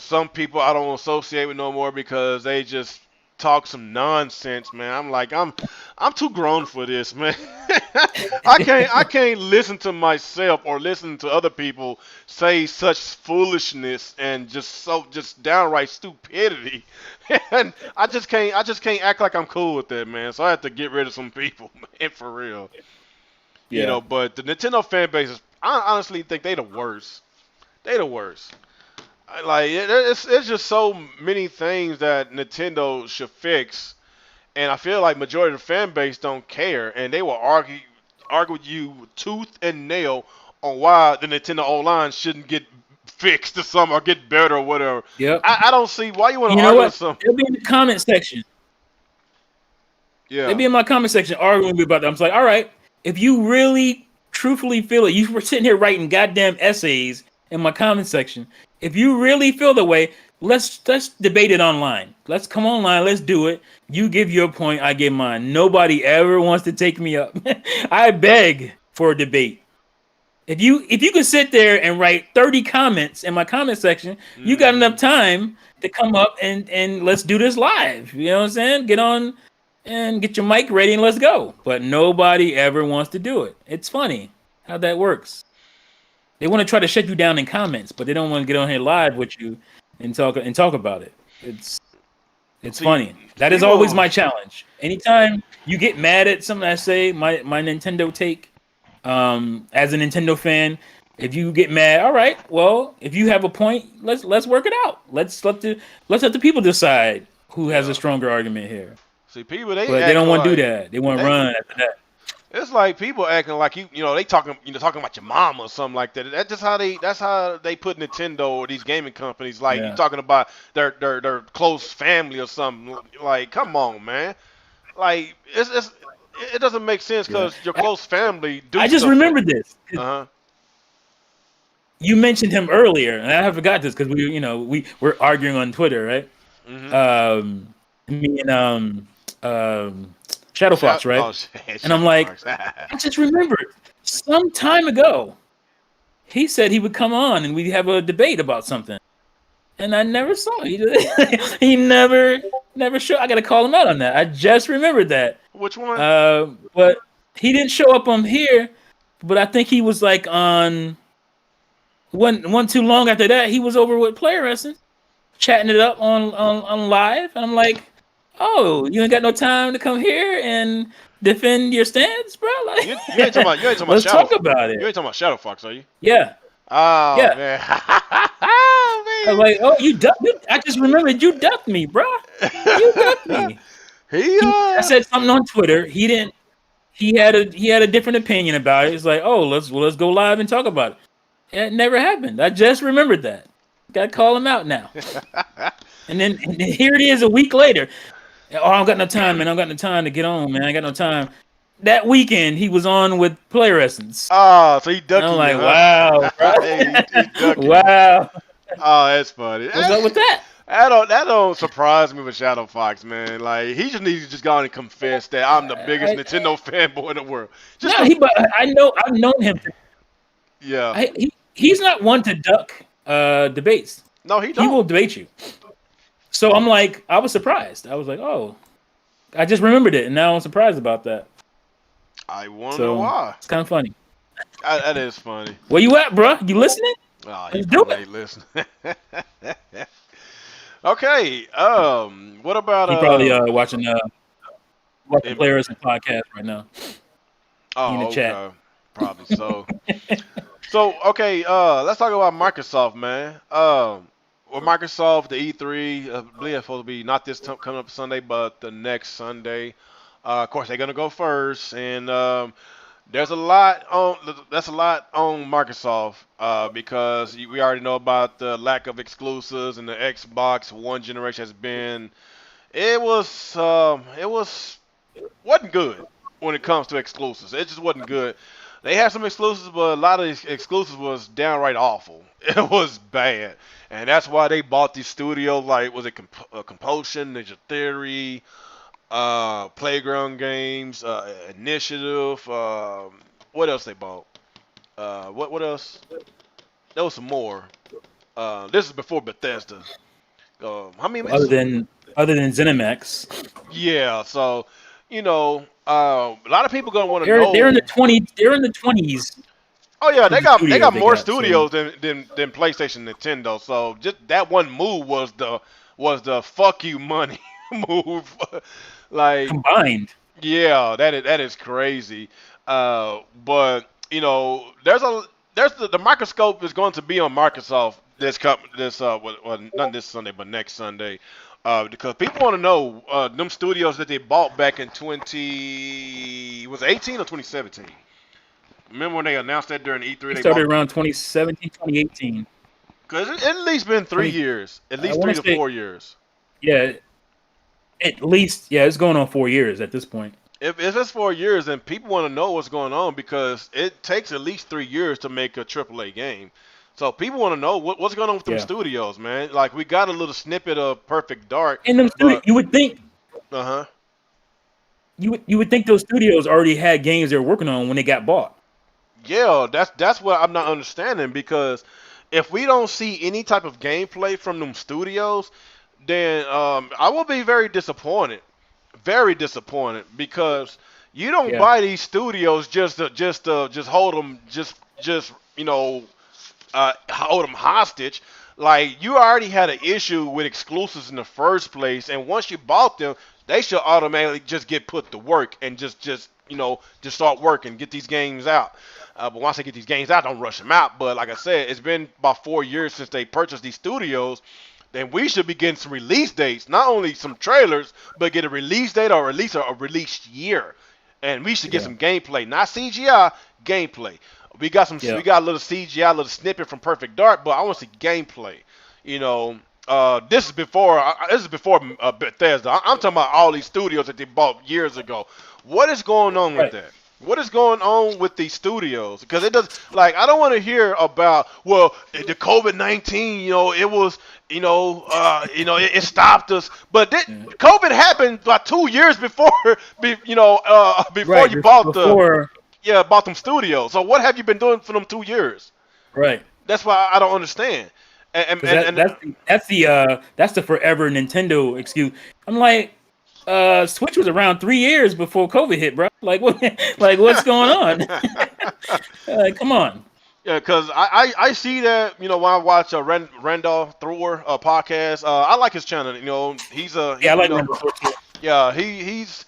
some people I don't associate with no more because they just talk some nonsense, man. I'm like, I'm too grown for this, man. I can't listen to myself or listen to other people say such foolishness and just downright stupidity. And I just can't act like I'm cool with that, man. So I have to get rid of some people, man, for real. But the Nintendo fan base I honestly think they the worst. They the worst. Like it's just so many things that Nintendo should fix, and I feel like majority of the fan base don't care, and they will argue with you tooth and nail on why the Nintendo Online shouldn't get fixed or something or get better or whatever. Yep. I don't see why you want You to know argue what? with something. They'll be in the comment section. Yeah. They'll be in my comment section arguing with me about that. I'm just like, all right, if you really truthfully feel it, you were sitting here writing goddamn essays in my comment section. If you really feel the way, let's debate it online. Let's come online. Let's do it. You give your point. I give mine. Nobody ever wants to take me up. I beg for a debate. If you could sit there and write 30 comments in my comment section, you got enough time to come up and let's do this live. You know what I'm saying? Get on and get your mic ready and let's go. But nobody ever wants to do it. It's funny how that works. They want to try to shut you down in comments, but they don't want to get on here live with you and talk about it. It's funny. That is always my challenge. Anytime you get mad at something I say, my Nintendo take, as a Nintendo fan, if you get mad, all right, well, if you have a point, let's work it out. Let's let the people decide who has a stronger argument here. See, people But they don't want to do that. They want to run after that. It's like people acting like they talking about your mama or something like that. That's how they put Nintendo or these gaming companies like you talking about their close family or something. Like, come on, man. Like it doesn't make sense because your close family do. I just remembered this. You mentioned him earlier, and I forgot this because we were arguing on Twitter, right? Me and Shadow Fox, right? And I'm like, I just remembered some time ago, he said he would come on and we'd have a debate about something. And I never saw it. He never showed. I got to call him out on that. I just remembered that. Which one? But he didn't show up on here. But I think he was like on one too long after that. He was over with Player Essence, chatting it up on live. And I'm like, oh, you ain't got no time to come here and defend your stance, bro? Like, you ain't talking about let's Shadow talk about it. You ain't talking about Shadow Fox, are you? Yeah. Oh, Yeah. man. I was like, oh, you ducked me. I just remembered you ducked me, bro. You ducked me. I said something on Twitter. He didn't. He had a different opinion about it. It's like, oh, let's go live and talk about it. It never happened. I just remembered that. Got to call him out now. And then here it is a week later. Oh, I don't got no time, man. I don't got no time to get on, man. I got no time. that weekend he was on with Player Essence. Oh, so he And ducking I'm you, like, huh? wow, bro. He ducking you. Wow. Oh, that's funny. What's up with that? That don't surprise me with Shadow Fox, man. Like he just needs to just go on and confess that I'm the biggest I, Nintendo fanboy in the world. Just no, but I know I've known him. yeah. He's not one to duck debates. No, he He don't. will debate you. So I'm like, I was surprised. I was like, oh, I just remembered it, and now I'm surprised about that. I wonder So why. it's kind of funny. That is funny. Where you at, bro? You listening? Oh, he Let's do probably it. ain't listening. Okay. What about He probably watching em- Players and podcast right now. He in the oh, chat. okay. Probably so. So, okay, let's talk about Microsoft, man. Well, Microsoft, the E3, I believe it's supposed to be not this coming up Sunday, but the next Sunday. Of course, they're gonna go first, and there's a lot on that's a lot on Microsoft because we already know about the lack of exclusives, and the Xbox One generation has been it was wasn't good when it comes to exclusives. It just wasn't good. They had some exclusives, but a lot of these exclusives was downright awful. It was bad, and that's why they bought these studios. Like, was it Compulsion, Ninja Theory, Playground Games, Initiative? What else they bought? What else? There was some more. This is before Bethesda. How many? Other than ZeniMax, Yeah, so a lot of people gonna want to they're in the know. 20s. They're in the 20s Oh yeah, of they the got studios they more got. So studios than PlayStation, Nintendo. So just that one move was the fuck you money move. Like, combined, yeah, that is crazy. But there's the microscope is going to be on Microsoft well, not this Sunday but next Sunday. Because people want to know them studios that they bought back in 18 or 2017. Remember when they announced that during E3 he they started bought? around 2017, 2018. Because it at least been 3 years, at I least want three to to say, 4 years. yeah, at least, yeah, it's going on 4 years at this point. If it's 4 years, then people want to know what's going on because it takes at least 3 years to make a AAA game. So people want to know what's going on with them Yeah, studios, man. Like we got a little snippet of Perfect Dark, in them studios, but you would think uh-huh. you would think those studios already had games they were working on when they got bought. Yeah, that's what I'm not understanding because if we don't see any type of gameplay from them studios, then I will be very disappointed. Very disappointed because you don't Yeah, buy these studios just hold them hold them hostage. Like you already had an issue with exclusives in the first place, and once you bought them, they should automatically just get put to work and just start working, get these games out. But once they get these games out, don't rush them out. But like I said, it's been about 4 years since they purchased these studios. Then we should be getting some release dates, not only some trailers, but get a release date or a release year, and we should get yeah, some gameplay, not CGI, gameplay. We yeah. got a little CGI, a little snippet from Perfect Dark, but I want to see gameplay. You know, this is before Bethesda. I'm talking about all these studios that they bought years ago. What is going on with Right. that? What is going on with these studios? Because it does like I don't want to hear about the COVID-19. It was it stopped us, but Yeah. COVID happened like 2 years before before Right. you bought Before, bought them studios. So what have you been doing for them 2 years? right. That's why I don't understand. And Because and, and, that's the forever Nintendo excuse. I'm like, Switch was around 3 years before COVID hit, bro. Like what? Like what's going on? Come on. Yeah, because I see that when I watch Randall Thor podcast. I like his channel. He's a Yeah, I he, like Nintendo Switch too. yeah he's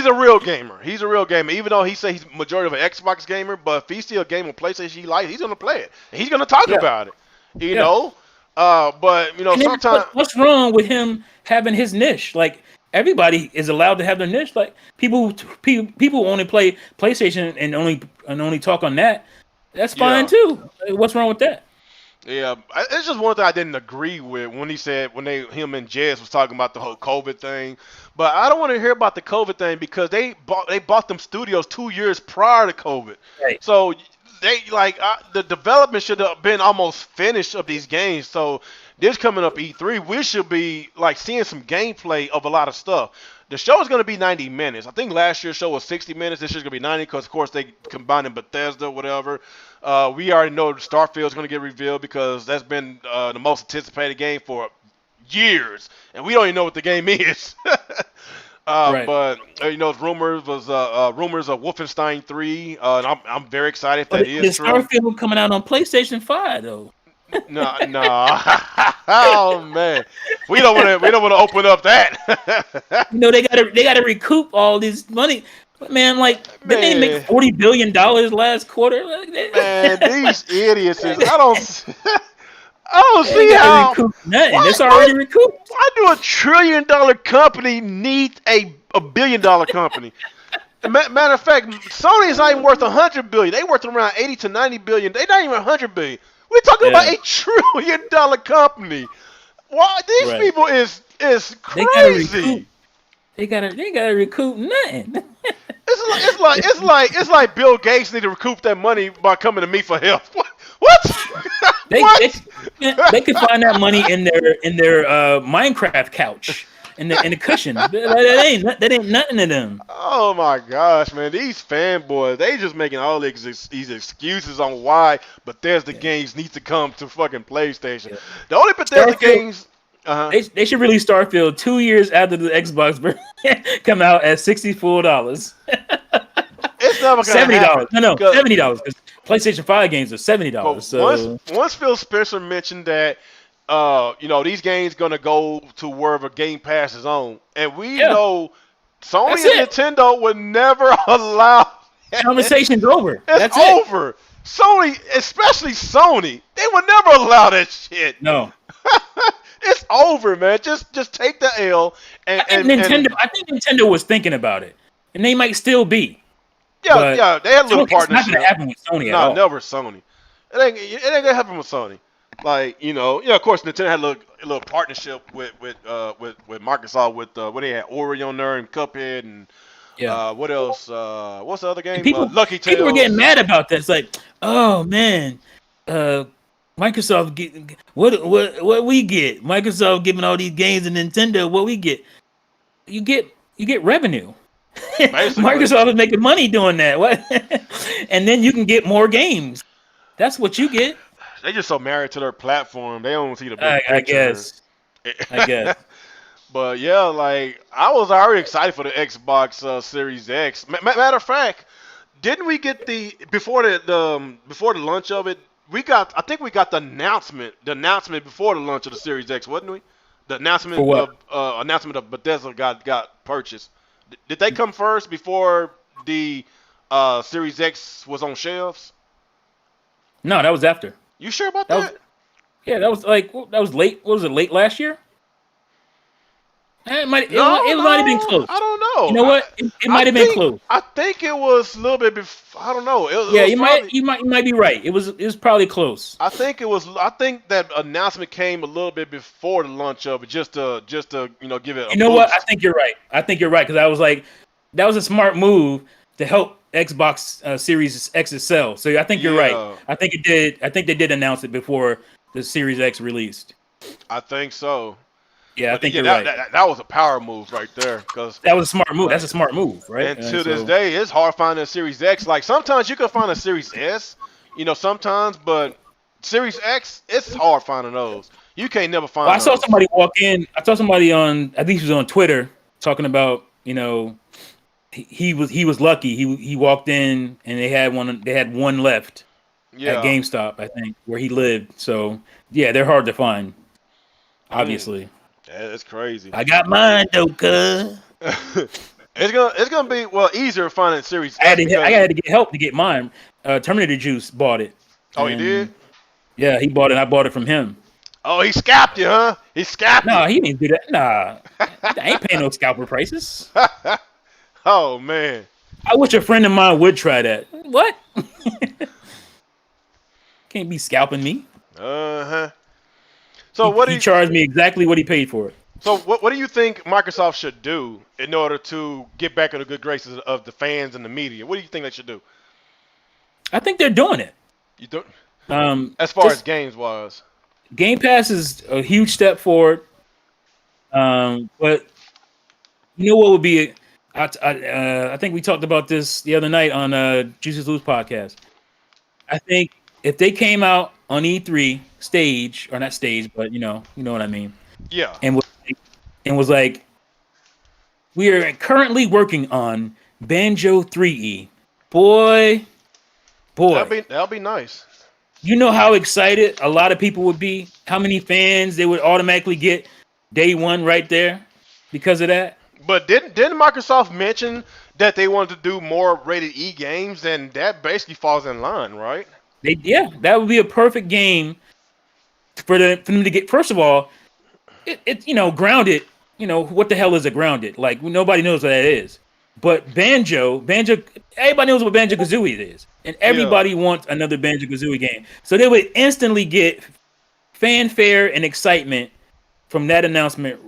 a real gamer. He's a real gamer. Even though he say he's majority of an Xbox gamer, but if he's still a game on PlayStation he likes, he's gonna play it. And he's gonna talk Yeah, about it. You yeah. know. But And then sometimes what's wrong with him having his niche? Like everybody is allowed to have their niche. Like people only play PlayStation and only talk on that. That's fine yeah. too. What's wrong with that? Yeah, it's just one thing I didn't agree with when he said him and Jez was talking about the whole COVID thing. But I don't want to hear about the COVID thing because they bought them studios 2 years prior to COVID. Right. So they the development should have been almost finished of these games. So this coming up E3, we should be like seeing some gameplay of a lot of stuff. The show is going to be 90 minutes. I think last year's show was 60 minutes. This year's going to be 90 because, of course, they combined in Bethesda, whatever. We already know Starfield is going to get revealed because that's been the most anticipated game for years, and we don't even know what the game is. Right. But rumors of Wolfenstein 3, and I'm very excited if But that is true. Starfield coming out on PlayStation 5 though. No. Oh man, we don't want to open up that. They gotta recoup all this money. Man, didn't they make $40 billion last quarter? Man, these idiots I don't They see gotta how. recoup nothing. It's already recouped. Why do $1 trillion company need a $1 billion company? Matter of fact, Sony is not even worth $100 billion. They worth around 80 to 90 billion. They're not even $100 billion. We're talking about $1 trillion company. Why these people is crazy? They gotta recoup nothing. It's like Bill Gates need to recoup that money by coming to me for help. What? They What? they could find that money in their Minecraft couch in the cushion. That ain't nothing to them. Oh my gosh, man! These fanboys, they just making all these excuses on why Bethesda games need to come to fucking PlayStation. Yeah. The only Bethesda games. They should release Starfield 2 years after the Xbox come out at $64. It's never gonna $70. happen. No, $70 because PlayStation 5 games are $70. So once Phil Spencer mentioned that, these games gonna go to wherever Game Pass is on, and we know Sony and Nintendo would never allow. Conversation's over. It's over. Sony, especially Sony, they would never allow that shit. No. It's over, man. Just take the L. I think Nintendo was thinking about it, and they might still be. Yeah, they had a little partnership. It's not gonna happen with Sony at all. No, never Sony. It ain't gonna happen with Sony. Of course, Nintendo had a little partnership with Microsoft with what they had Ori on there and Cuphead and what else? What's the other game? Lucky Tales. People were getting mad about that. It's like, oh man, Microsoft get what we get. Microsoft giving all these games to Nintendo. What we get? You get revenue. Microsoft is making money doing that. What? And then you can get more games. That's what you get. They just so married to their platform. They don't see the big I picture. I guess. But yeah, I was already excited for the Xbox Series X. Matter of fact, didn't we get before the launch of it? I think we got the announcement before the launch of the Series X, wasn't we? The announcement For what? Announcement of Bethesda got purchased. Did they come first before the Series X was on shelves? No, that was after. You sure about that? That was late. What was it? Late last year? It might have been close. I don't know. You know what? It might have been close. I think it was a little bit before. I don't know. You might be right. It was probably close. I think that announcement came a little bit before the launch of it, just to give it. You know what? I think you're right because I was like, that was a smart move to help Xbox Series X sell. So I think you're right. I think it did. I think they did announce it before the Series X released. I think so. Yeah, I think you're right. That was a power move right there. Cause that was a smart move. That's a smart move, right? And to this day, it's hard finding a Series X. Like sometimes you can find a Series S, sometimes, but Series X, it's hard finding those. You can't never find. I saw somebody walk in. I saw somebody on. I think he was on Twitter talking about he was lucky. He walked in and they had one left at GameStop, I think, where he lived. So yeah, they're hard to find. Obviously. Yeah, that's crazy. I got mine though, cuz. It's gonna be easier finding Series X. I had to get help to get mine. Terminator Juice bought it. Oh, he did? Yeah, he bought it. I bought it from him. Oh, he scalped you, huh? He scalped you. No, he didn't do that. Nah, I ain't paying no scalper prices. Oh man. I wish a friend of mine would try that. What? Can't be scalping me. Uh-huh. So He charged me exactly what he paid for it. So what do you think Microsoft should do in order to get back in the good graces of the fans and the media? What do you think they should do? I think they're doing it. You don't, as far Just as games wise. Game Pass is a huge step forward. But you know what would be? I think we talked about this the other night on Jesus Lou's podcast. I think if they came out on E3 stage, or not stage, but you know what I mean. Yeah. And was like, we are currently working on Banjo 3E. Boy. That'll be nice. You know how excited a lot of people would be? How many fans they would automatically get day one right there because of that? But didn't Microsoft mention that they wanted to do more rated E games? Then that basically falls in line, right? That would be a perfect game for them to get. First of all, it grounded. What the hell is a grounded? Like nobody knows what that is. But Banjo, everybody knows what Banjo-Kazooie is, and everybody wants another Banjo-Kazooie game. So they would instantly get fanfare and excitement from that announcement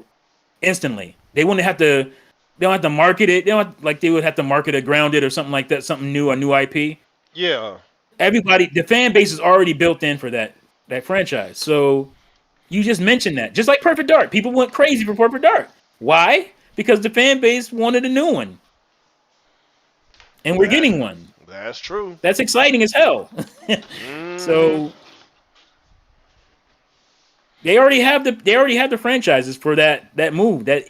instantly. They wouldn't have to. They don't have to market it. They would have to market a grounded or something like that, something new, a new IP. Yeah. Everybody, the fan base is already built in for that franchise. So you just mentioned that, just like Perfect Dark, people went crazy for Perfect Dark. Why? Because the fan base wanted a new one, and we're getting one. That's true. That's exciting as hell. So they already have the franchises for that move, that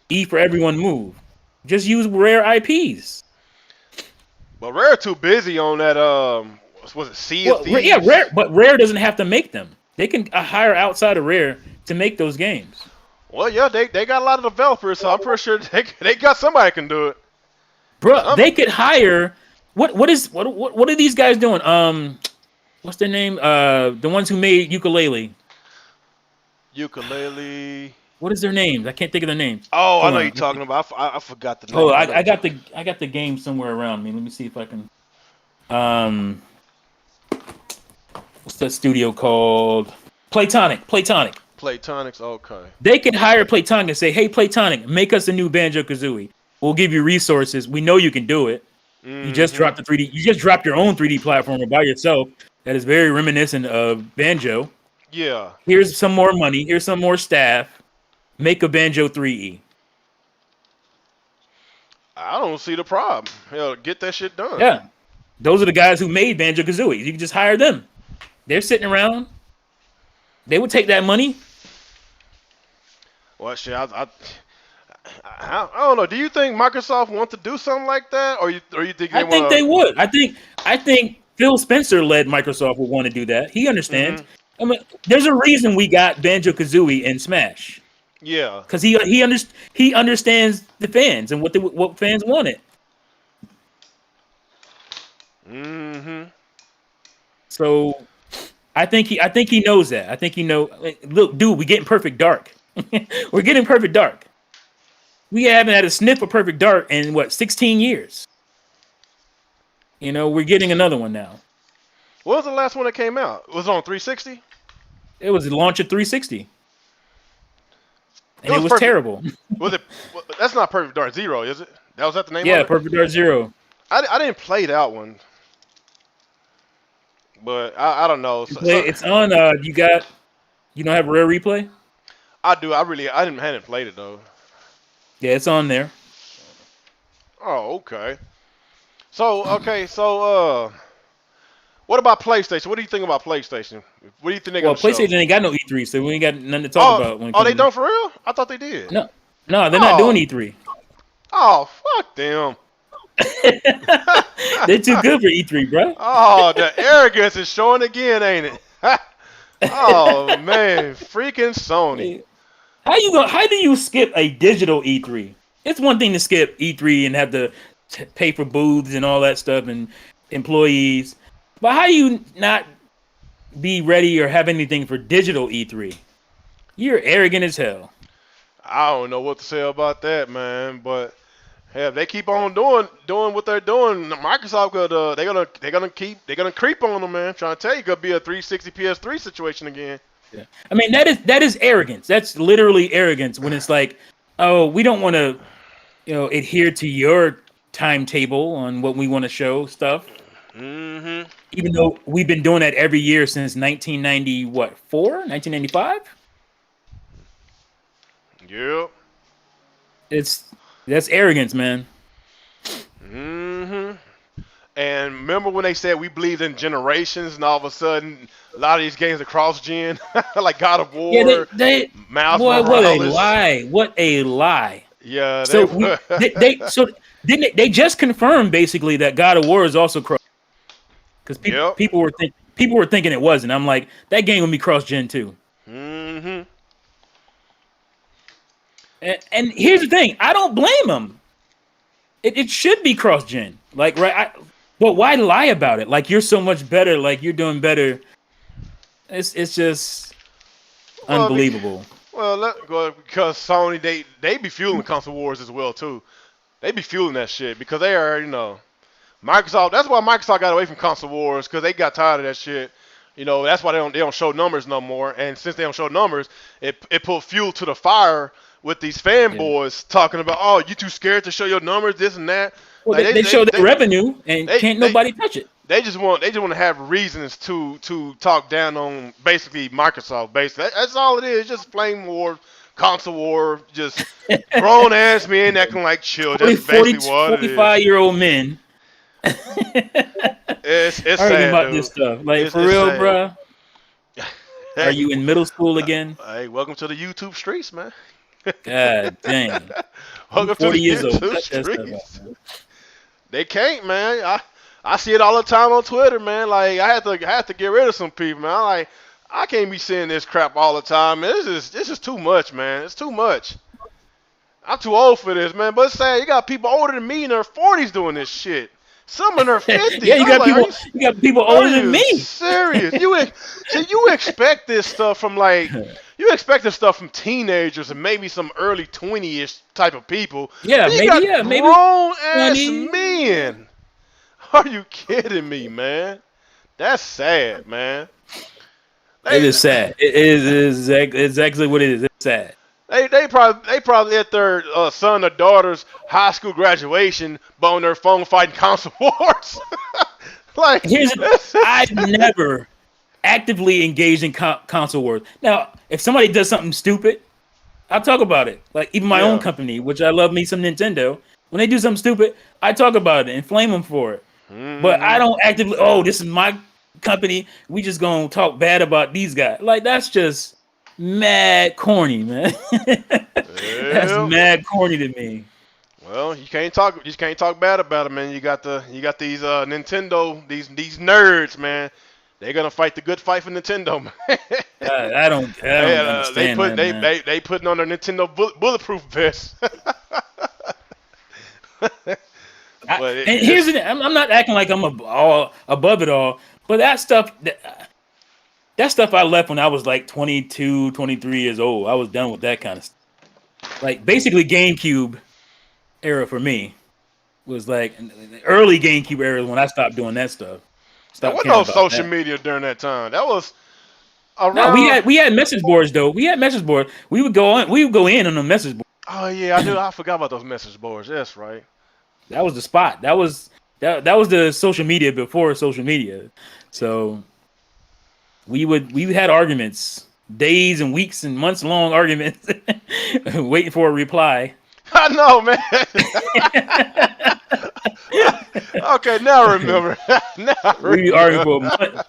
E for everyone move. Just use rare IPs. But Rare too busy on that. Was it Sea of Thieves? Yeah, Rare doesn't have to make them. They can hire outside of Rare to make those games. Well, yeah, they got a lot of developers, so I'm pretty sure they got somebody that can do it. Bro, they could hire. What are these guys doing? What's their name? The ones who made Ukulele. What is their names? I can't think of their names. Oh, I know you're talking about. I forgot the name. Oh, I got the game somewhere around me. Let me see if I can. What's that studio called? Platonic. Platonics, okay. They could hire Platonic and say, "Hey, Platonic, make us a new Banjo-Kazooie. We'll give you resources. We know you can do it. You just dropped the 3D. You just dropped your own 3D platformer by yourself. That is very reminiscent of Banjo. Yeah. Here's some more money. Here's some more staff. Make a Banjo 3E." I don't see the problem. Hell, get that shit done. Yeah, those are the guys who made Banjo-Kazooie. You can just hire them. They're sitting around. They would take that money. Well, shit, I don't know. Do you think Microsoft wants to do something like that, or you think I think they would. I think Phil Spencer led Microsoft would want to do that. He understands. I mean, there's a reason we got Banjo-Kazooie in Smash. Yeah, because he understands the fans and what fans wanted. So I think he knows that. I think he know. Look, dude, we're getting Perfect Dark. We're getting Perfect Dark. We haven't had a sniff of Perfect Dark in 16 years. We're getting another one now. What was the last one that came out? It was on 360? It was launched at 360. And it was terrible. Was it? That's not Perfect Dark Zero, is it? Was that the name of it? Yeah, Perfect Dark Zero. I didn't play that one. But I don't know. It's on. You don't have Rare Replay? I do. I hadn't played it though. Yeah, it's on there. Oh, okay. So what about PlayStation? What do you think about PlayStation? What do you think they're gonna show? PlayStation ain't got no E3, so we ain't got nothing to talk about. They don't for real? I thought they did. No, they're not doing E3. Oh, fuck them. They're too good for E3, bro. Oh, the arrogance is showing again, ain't it? Oh man, freaking Sony. How do you skip a digital E3? It's one thing to skip E3 and have to pay for booths and all that stuff and employees, but how do you not be ready or have anything for digital E3? You're arrogant as hell. I don't know what to say about that, man, but If they keep on doing what they're doing, Microsoft could they're gonna creep on them, man. Trying to tell you, could be a 360 PS3 situation again. Yeah. I mean, that is arrogance. That's literally arrogance when it's like, oh, we don't want to, adhere to your timetable on what we want to show stuff. Mm-hmm. Even though we've been doing that every year since 1995. Yep. That's arrogance, man. Mm-hmm. And remember when they said we believed in generations, and all of a sudden a lot of these games are cross-gen, like God of War, Yeah, they Miles boy, Morales. what a lie. Yeah. So they just confirmed basically that God of War is also cross, because people were thinking it wasn't. I'm like, that game would be cross-gen too. Mm-hmm. And here's the thing, I don't blame them. It should be cross-gen, like right. But why lie about it? Like you're so much better. Like you're doing better. It's just unbelievable. Because Sony they be fueling console wars as well too. They be fueling that shit because they are Microsoft. That's why Microsoft got away from console wars, because they got tired of that shit. That's why they don't show numbers no more. And since they don't show numbers, it put fuel to the fire with these fanboys talking about, oh, you too scared to show your numbers, this and that. Well, like they show their revenue and can't nobody touch it. They just want to have reasons to talk down on basically Microsoft. Basically, that's all it is. Just flame war, console war, just grown ass men acting like children. That's basically what it is. 45-year-old men. It's arguing sad, about dude. this stuff. Like It's for real, sad. bro. Are you in middle school again? Hey, welcome to the YouTube streets, man. God dang. Welcome 40 to the years old. YouTube Cut that stuff streets. out, man. They can't, man. I see it all the time on Twitter, man. Like I have to get rid of some people, man. I can't be seeing this crap all the time, man. This is too much, man. It's too much. I'm too old for this, man. But it's sad, you got people older than me in their 40s doing this shit. Some in their 50s. Yeah, you got people older than me. Serious? You expect this stuff from you expect this stuff from teenagers and maybe some early 20-ish type of people. Yeah, maybe grown ass 20. men. Are you kidding me, man? That's sad, man. It is sad. It is exactly what it is. It's sad. They probably at their son or daughter's high school graduation, but on their phone fighting console wars. I've never actively engaged in console wars. Now, if somebody does something stupid, I'll talk about it. Like even my own company, which I love me some Nintendo. When they do something stupid, I talk about it and flame them for it. Mm-hmm. But I don't actively. Oh, this is my company. We just gonna talk bad about these guys. Like that's just mad corny, man. That's mad corny to me. Well, you can't talk bad about it, man. You got these Nintendo, these nerds, man. They're gonna fight the good fight for Nintendo, man. I don't understand. They putting on their Nintendo bulletproof vest. Here's the thing. I'm not acting like I'm above it all, but that stuff I left when I was like 22, 23 years old. I was done with that kind of stuff. Like basically GameCube era for me was like the early GameCube era when I stopped doing that stuff. There was no social media during that time. That was around. No, we had message boards though. We had message boards. We would go in on the message board. Oh yeah, I forgot about those message boards. That's right. That was the spot. That was the social media before social media. So we had arguments, days and weeks and months long arguments, waiting for a reply. I know, man. Okay, now I remember. We arguing for a month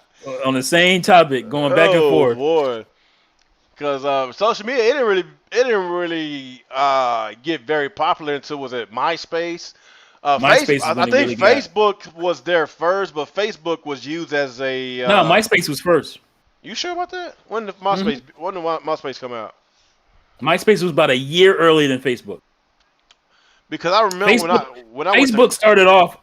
on the same topic, going back and forth. Oh boy, because social media it didn't really get very popular until was it MySpace. MySpace. I think Facebook was there first, but Facebook was used as a. No, MySpace was first. You sure about that? When did MySpace come out? MySpace was about a year earlier than Facebook. Because I remember when I Facebook started off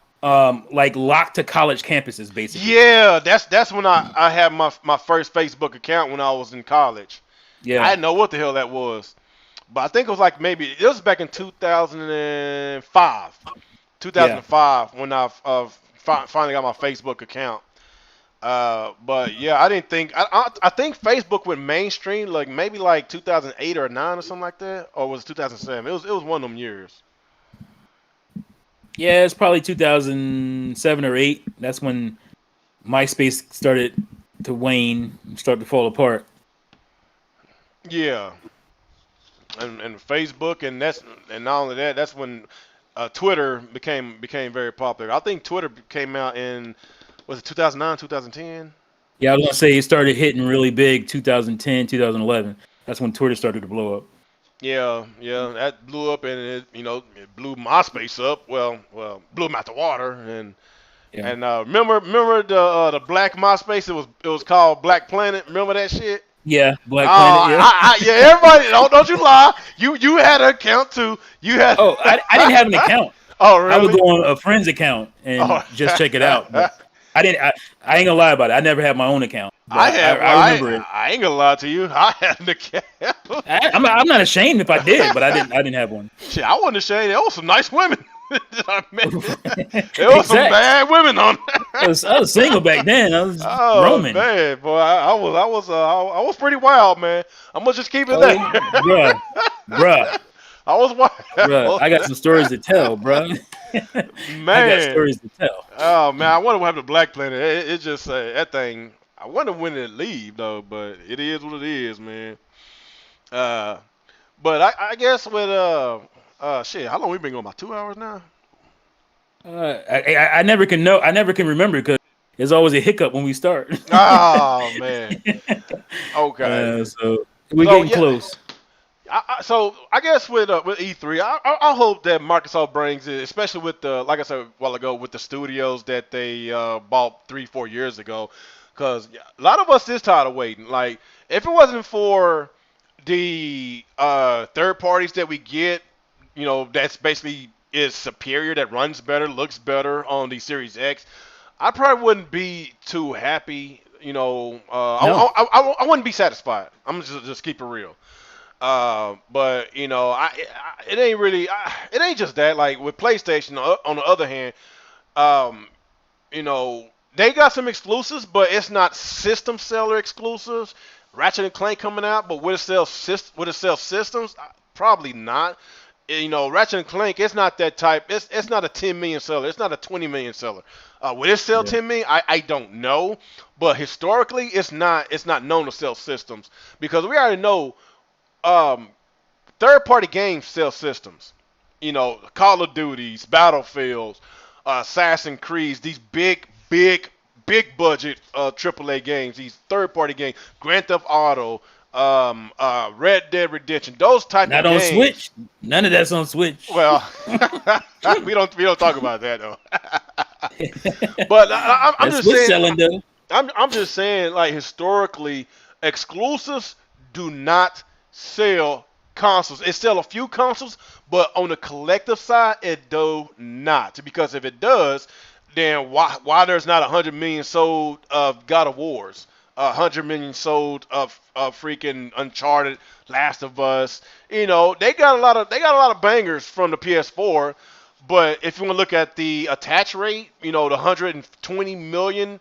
like locked to college campuses, basically. Yeah, that's when I had my first Facebook account when I was in college. Yeah, I didn't know what the hell that was. But I think it was like maybe it was back in 2005. Yeah. 2005 when I finally got my Facebook account. But yeah, I didn't think I think Facebook went mainstream like maybe like 2008 or 9 or something like that, or was it 2007? It was one of them years. Yeah, it's probably 2007 or 8. That's when MySpace started to wane, start to fall apart. Yeah, and Facebook and not only that, that's when Twitter became very popular. I think Twitter came out in was it 2009, 2010? Yeah, I was gonna say it started hitting really big 2010, 2011. That's when Twitter started to blow up. Yeah, yeah, that blew up and it blew MySpace up. Blew them out the water Yeah. and remember the Black MySpace? It was called Black Planet. Remember that shit? Yeah, Oh, Black Planet. Yeah. yeah, everybody, don't you lie. You had an account too. You had. Oh, I didn't have an account. Oh, I would really? go on a friend's account and Oh. just check it out. But I didn't. I ain't gonna lie about it. I never had my own account. But I remember it. I ain't gonna lie to you. I had an account. I'm not ashamed if I did, but I didn't have one. Shit, I wasn't ashamed. There was some nice women that I met. There was some Exactly. bad women on there. I was single back then. I was Oh roaming. man, boy, I was pretty wild, man. I'm gonna just keep it Oh, there. bruh. I was wild. I got some stories to tell, bruh. Man. I got stories to tell. Oh man, I wonder what happened to Black Planet. It just that thing. I wonder when it leave though, but it is what it is, man. But I guess with shit, how long we been going? About 2 hours now. I never can know. I never can remember because there's always a hiccup when we start. Oh man. Okay. So we're getting close. So I guess with E3, I hope that Microsoft brings it, especially with the, like I said a while ago, with the studios that they bought 3-4 years ago, because a lot of us is tired of waiting. Like if it wasn't for the third parties that we get, that's basically is superior, that runs better, looks better on the Series X, I probably wouldn't be too happy. No. I wouldn't be satisfied. I'm just keep it real. But it ain't really. It ain't just that. Like with PlayStation, on the other hand, they got some exclusives, but it's not system seller exclusives. Ratchet and Clank coming out, but would it sell systems? Probably not. Ratchet and Clank, it's not that type. It's not a 10 million seller. It's not a 20 million seller. Would it sell 10 million? I don't know. But historically, it's not known to sell systems because we already know. Third-party games sell systems. Call of Duties, Battlefields, Assassin's Creed, these big budget AAA games, these third-party games, Grand Theft Auto, Red Dead Redemption, those type Not of on games. Switch. None of that's on Switch. Well, we don't talk about that though. But I'm just Switch saying. selling though. I'm just saying, like historically, exclusives do not sell consoles. It sell a few consoles, but on the collective side, it do not. Because if it does, then why there's not 100 million sold of God of Wars, 100 million sold of freaking Uncharted, Last of Us. They got a lot of bangers from the PS4. But if you want to look at the attach rate, the 120 million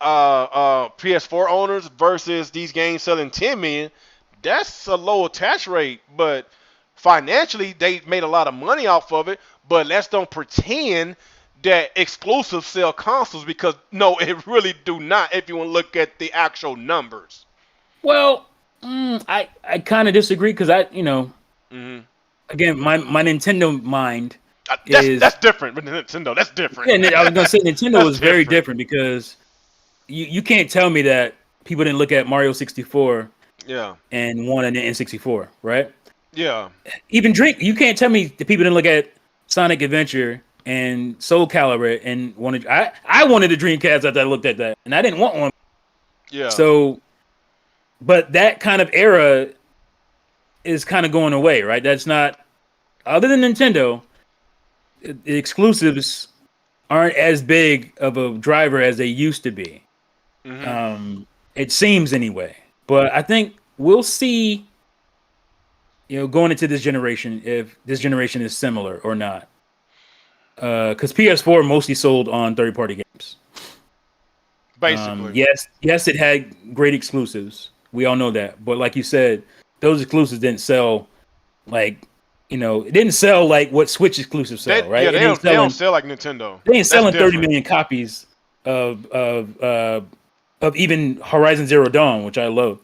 PS4 owners versus these games selling 10 million, that's a low attach rate. But financially, they made a lot of money off of it. But let's don't pretend that exclusives sell consoles, because no, it really do not. If you want to look at the actual numbers. Well, I kind of disagree because again, my Nintendo mind that's different with Nintendo. That's different. Yeah, I was gonna say Nintendo That's is very different because you can't tell me that people didn't look at Mario 64 and want an N64, right? Yeah. Even you can't tell me that people didn't look at Sonic Adventure and Soul Calibur and wanted. I wanted a Dreamcast after I looked at that, and I didn't want one. Yeah. So, but that kind of era is kind of going away, right? That's not, other than Nintendo, the exclusives aren't as big of a driver as they used to be. It seems anyway. But I think we'll see going into this generation, if this generation is similar or not. Because PS4 mostly sold on third-party games. Basically. Yes, it had great exclusives. We all know that. But like you said, those exclusives didn't sell like, it didn't sell like what Switch exclusives sell, right? Yeah, It they ain't don't sell like Nintendo. They ain't That's selling 30 different. million copies of even Horizon Zero Dawn, which I love.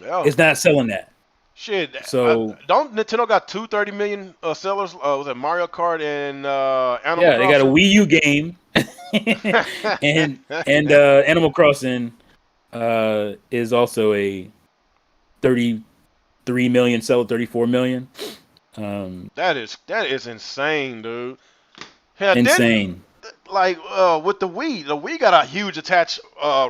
Yeah. It's not selling that. Shit. So don't Nintendo got 30 million sellers? Was it Mario Kart and Animal yeah, they got a Crossing? Wii U game, and Animal Crossing is also a 33 million seller, 34 million. That is insane, dude. Yeah, Insane. With the Wii got a huge attach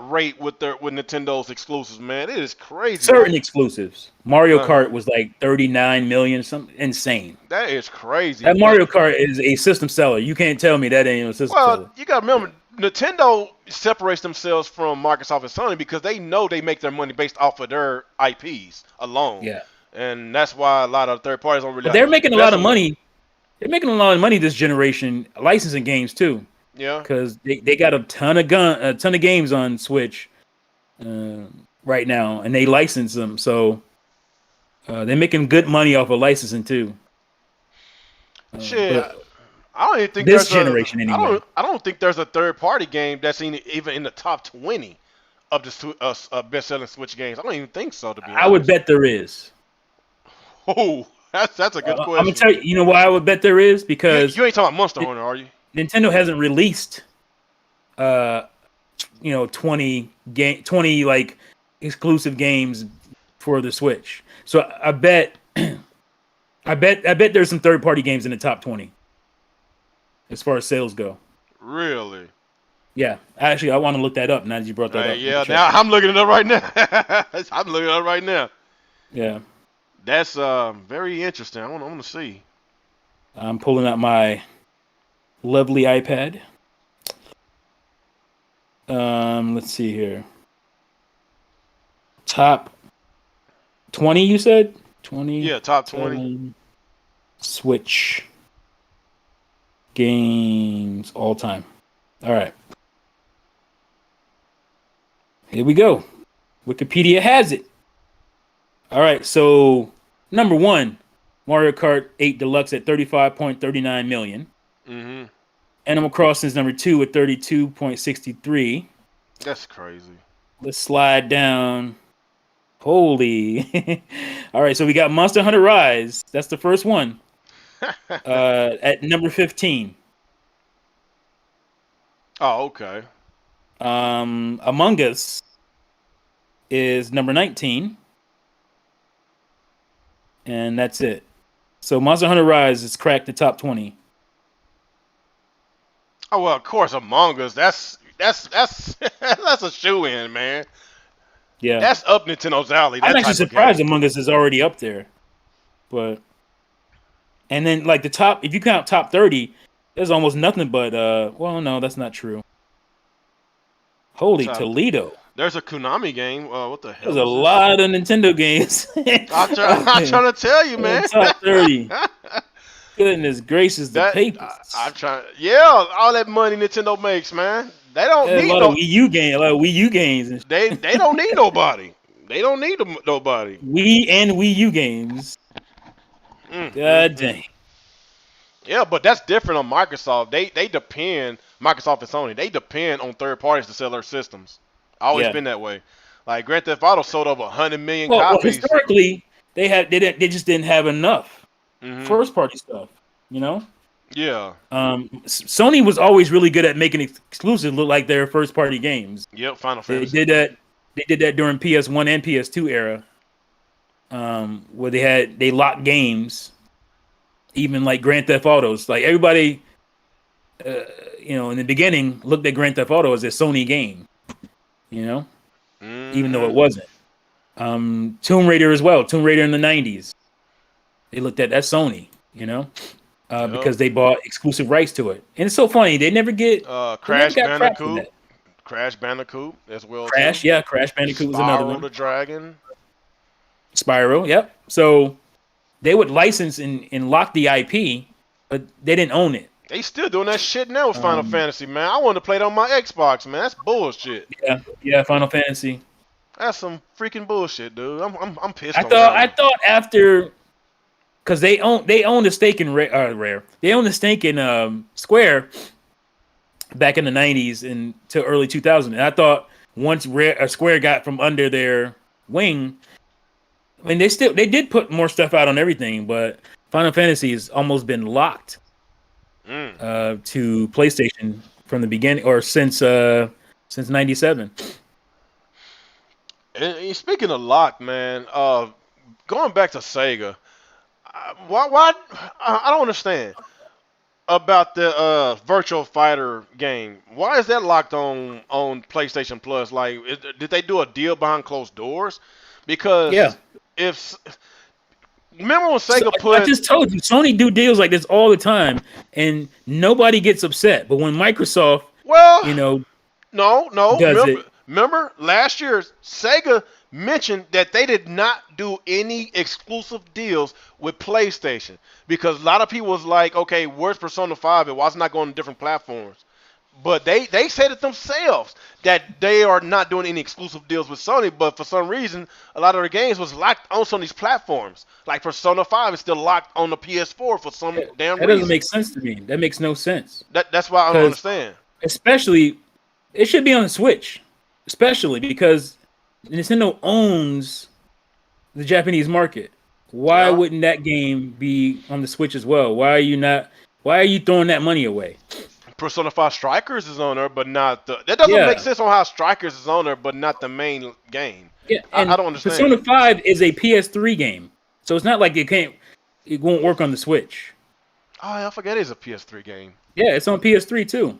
rate with Nintendo's exclusives, man. It is crazy. Certain exclusives. Mario Kart was like 39 million, something insane. That is crazy. That Mario Kart is a system seller. You can't tell me that ain't a system seller. Well, you got to remember, Nintendo separates themselves from Microsoft and Sony because they know they make their money based off of their IPs alone. Yeah. And that's why a lot of third parties don't really. But they're making a lot of money. They're making a lot of money this generation licensing games too. Yeah. Because they got a ton of games on Switch right now, and they license them. So they're making good money off of licensing too. Shit. I don't even think this generation anyway. I don't think there's a third party game that's even in the top 20 of the best selling Switch games. I don't even think so. To be honest, I would bet there is. Oh, that's a good question. I'm gonna tell you. You know why I would bet there is? Because you ain't talking about Monster Hunter, are you? Nintendo hasn't released 20 like exclusive games for the Switch. So I bet there's some third party games in the top 20 as far as sales go. Really? Yeah. Actually, I want to look that up now that you brought that up. Yeah, now I'm looking it up right now. I'm looking it up right now. Yeah. That's very interesting. I want to see. I'm pulling out my lovely iPad. Let's see here. Top 20, you said? 20? Yeah, top 20. Switch games all time. All right. Here we go. Wikipedia has it. All right, so number 1, Mario Kart 8 Deluxe at 35.39 million. Mm-hmm. Animal Crossing is number 2 at 32.63. That's crazy. Let's slide down. Holy. All right, so we got Monster Hunter Rise. That's the first one. At number 15. Oh, okay. Among Us is number 19. And that's it. So Monster Hunter Rise has cracked the top 20. Oh well, of course, Among Us. That's that's a shoe-in, man. Yeah, that's up Nintendo's alley. I'm actually surprised Among Us is already up there. And then like the top, if you count top 30, there's almost nothing but well, no, that's not true. Holy Toledo. There's a Konami game. What the hell? There's a lot of Nintendo games. I'm trying to tell you, man. Top 30. Goodness gracious, the papers. I'm trying. Yeah, all that money Nintendo makes, man. They don't need a lot of Wii U games. They don't need nobody. They don't need nobody. Wii and Wii U games. God dang. Yeah, but that's different on Microsoft. They depend, Microsoft and Sony, they depend on third parties to sell their systems. Always been that way. Like Grand Theft Auto sold over 100 million copies. Well, historically, they just didn't have enough first party stuff. You know. Yeah. Sony was always really good at making exclusives look like their first party games. Yep, Final Fantasy. They did that during PS1 and PS2 era. Where they locked games, even like Grand Theft Autos. Like everybody, in the beginning, looked at Grand Theft Auto as a Sony game. Even though it wasn't. Tomb Raider as well. Tomb Raider in the 90s. They looked at that Sony. Because they bought exclusive rights to it, and it's so funny they never get Crash Bandicoot. Crash Bandicoot as well. Crash Bandicoot was another one. Spyro the Dragon. Spyro, yep. So they would license and lock the IP, but they didn't own it. They still doing that shit now with Final Um, Fantasy, man. I want to play it on my Xbox, man. That's bullshit. Yeah, Final Fantasy. That's some freaking bullshit, dude. I'm pissed I on thought that. after, because they own the stake in Rare. They own the stake in Square back in the 90s and to early 2000. And I thought once Square got from under their wing, I mean they did put more stuff out on everything, but Final Fantasy has almost been locked to PlayStation from the beginning or since '97. And speaking of locked, man, going back to Sega, why I don't understand about the Virtual Fighter game. Why is that locked on PlayStation Plus? Like, did they do a deal behind closed doors? Because Yeah. if remember when So, Sega I put just told you, Sony do deals like this all the time, and nobody gets upset. But when Microsoft, well, you know, no, does remember last year Sega mentioned that they did not do any exclusive deals with PlayStation because a lot of people was like, okay, where's Persona 5? Why it's not going to different platforms? But they said it themselves that they are not doing any exclusive deals with Sony, but for some reason, a lot of their games was locked on Sony's platforms. Like Persona 5 is still locked on the PS4 for some damn that reason. doesn't make sense to me. That makes no sense. That's why I don't understand. Especially, it should be on the Switch, especially because Nintendo owns the Japanese market. Why wouldn't that game be on the Switch as well? Why are you throwing that money away? Persona 5 Strikers is on there, but not the. That doesn't make sense on how Strikers is on there, but not the main game. Yeah, I don't understand. Persona 5 is a PS3 game, so it's not like it won't work on the Switch. Oh, I forget it's a PS3 game. Yeah, it's on PS3 too.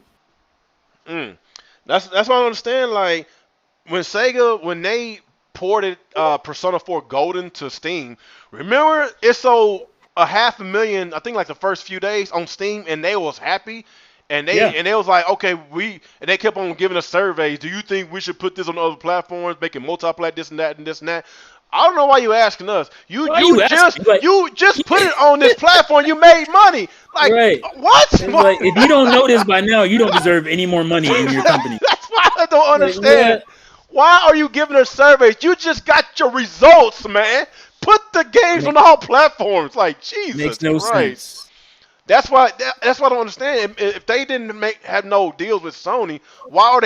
That's what I don't understand. Like when Sega they ported Persona 4 Golden to Steam, remember it sold 500,000, I think like the first few days on Steam, and they was happy. And they was like, okay, and they kept on giving us surveys. Do you think we should put this on other platforms, make it multiplat this and that and this and that? I don't know why you asking us. You just put it on this platform. You made money. Like what? Like, if you don't know this by now, you don't deserve any more money in your company. That's why I don't understand. Why are you giving us surveys? You just got your results, man. Put the games on all platforms. Like Jesus Makes no Christ. sense. That's why I don't understand. If they didn't have no deals with Sony, why are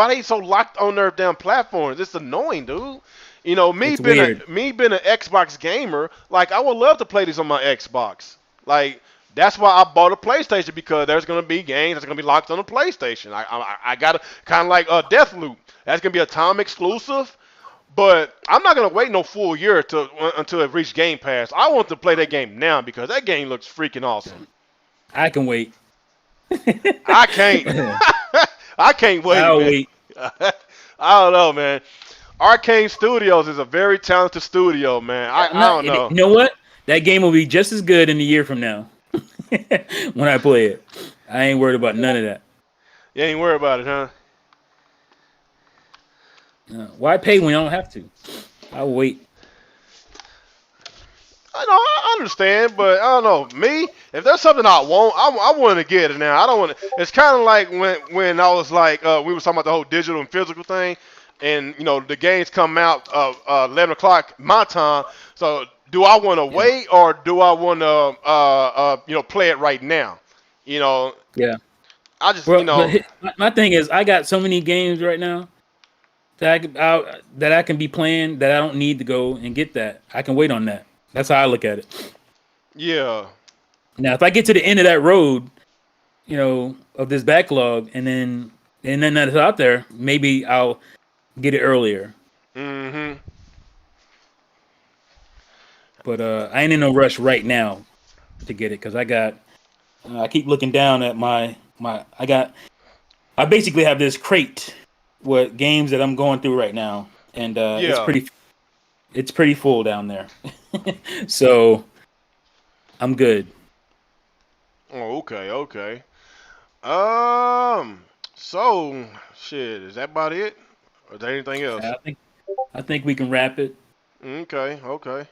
they so locked on their damn platforms? It's annoying, dude. You know, me being an Xbox gamer, like I would love to play these on my Xbox. Like that's why I bought a PlayStation, because there's gonna be games that's gonna be locked on the PlayStation. I got kind of like Deathloop. That's gonna be a time exclusive. But I'm not gonna wait no full year until it reaches Game Pass. I want to play that game now because that game looks freaking awesome. I can wait. I can't. I can't wait. I'll man. wait. I don't know, man. Arcane Studios is a very talented studio, man. I don't know. You know what? That game will be just as good in a year from now when I play it. I ain't worried about none of that. You ain't worried about it, huh? Why pay when I don't have to? I'll wait. I understand, but I don't know. Me, if there's something I want, I want to get it now. I don't want to. It's kind of like when I was like, we were talking about the whole digital and physical thing, and the games come out 11 o'clock my time. So do I want to wait, or do I want to play it right now? Yeah. I just But my thing is, I got so many games right now that I can be playing that I don't need to go and get that. I can wait on that. That's how I look at it. Yeah. Now, if I get to the end of that road, of this backlog, and then that's out there, maybe I'll get it earlier. Mm-hmm. But I ain't in no rush right now to get it, because I keep looking down at my I basically have this crate with games that I'm going through right now, and it's pretty full down there. So I'm good. Oh, okay. So shit, is that about it? Or is there anything else? I think we can wrap it. Okay.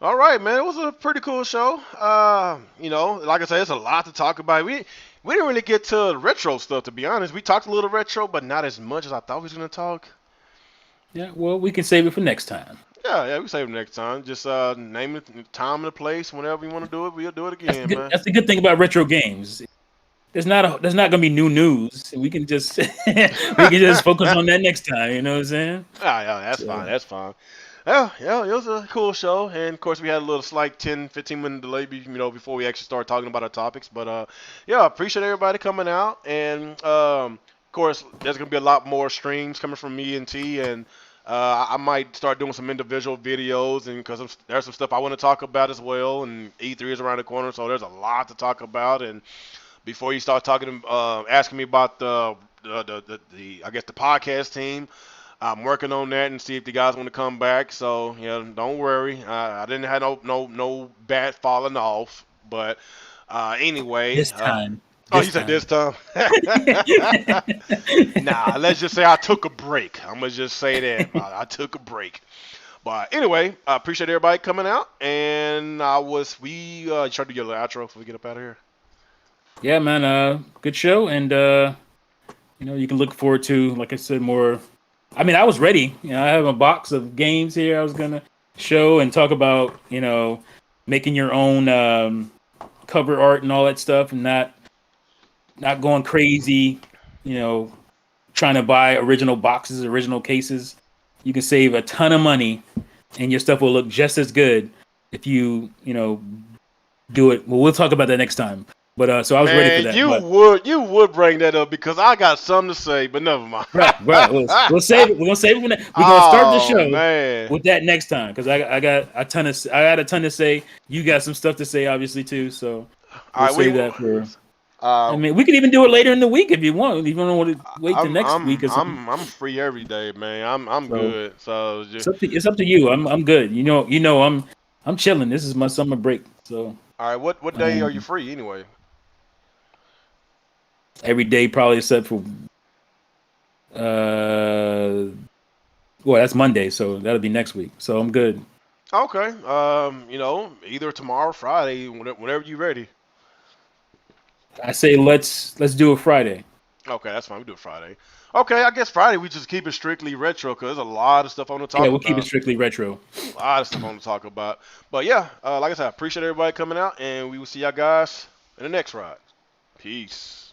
All right, man. It was a pretty cool show. Like I said, it's a lot to talk about. We didn't really get to retro stuff, to be honest. We talked a little retro, but not as much as I thought we was gonna talk. Yeah, well, we can save it for next time. Yeah, we save it next time. Just name it, time and the place. Whenever you want to do it, we'll do it again, man. That's the good thing about retro games. There's not gonna be new news. We can just focus on that next time. You know what I'm saying? Yeah, that's So, fine. That's fine. Yeah, it was a cool show, and of course we had a little slight 10, 15-minute delay, before we actually started talking about our topics. But yeah, appreciate everybody coming out, and of course there's gonna be a lot more streams coming from me and T, and I might start doing some individual videos, and because there's some stuff I want to talk about as well, and E3 is around the corner, so there's a lot to talk about. And before you start talking, asking me about the I guess the podcast team. I'm working on that and see if the guys want to come back. So yeah, don't worry. I didn't have no bad falling off. But anyway. this time. Oh, you said this time? Nah, let's just say I took a break. I'm gonna just say that I took a break. But anyway, I appreciate everybody coming out, and we try to do your little outro before we get up out of here. Yeah, man. Good show, and you can look forward to, like I said, more. I mean, I was ready. I have a box of games here I was gonna show and talk about. Making your own cover art and all that stuff, and not going crazy. Trying to buy original boxes, original cases. You can save a ton of money, and your stuff will look just as good if you do it. Well, we'll talk about that next time. But so I was ready for that. You would bring that up because I got something to say, but never mind. Right. We'll save it. We're gonna save it for that. We're gonna start the show man. with that next time because I got a ton to say. You got some stuff to say, obviously too. So we'll save that for. I mean, we can even do it later in the week if you want. If you don't want to wait till next week or something. I'm free every day, man. I'm good. So just... it's up to you. I'm good. I'm chilling. This is my summer break. So. All right. What day are you free anyway? Every day, probably except for, well, that's Monday, so that'll be next week. So I'm good. Okay. Either tomorrow or Friday, whenever you're ready. I say let's do it Friday. Okay, that's fine. We do it Friday. Okay, I guess Friday we just keep it strictly retro because there's a lot of stuff I want to talk about. Yeah, we'll keep it strictly retro. A lot of stuff I want to talk about. But yeah, like I said, I appreciate everybody coming out, and we will see y'all guys in the next ride. Peace.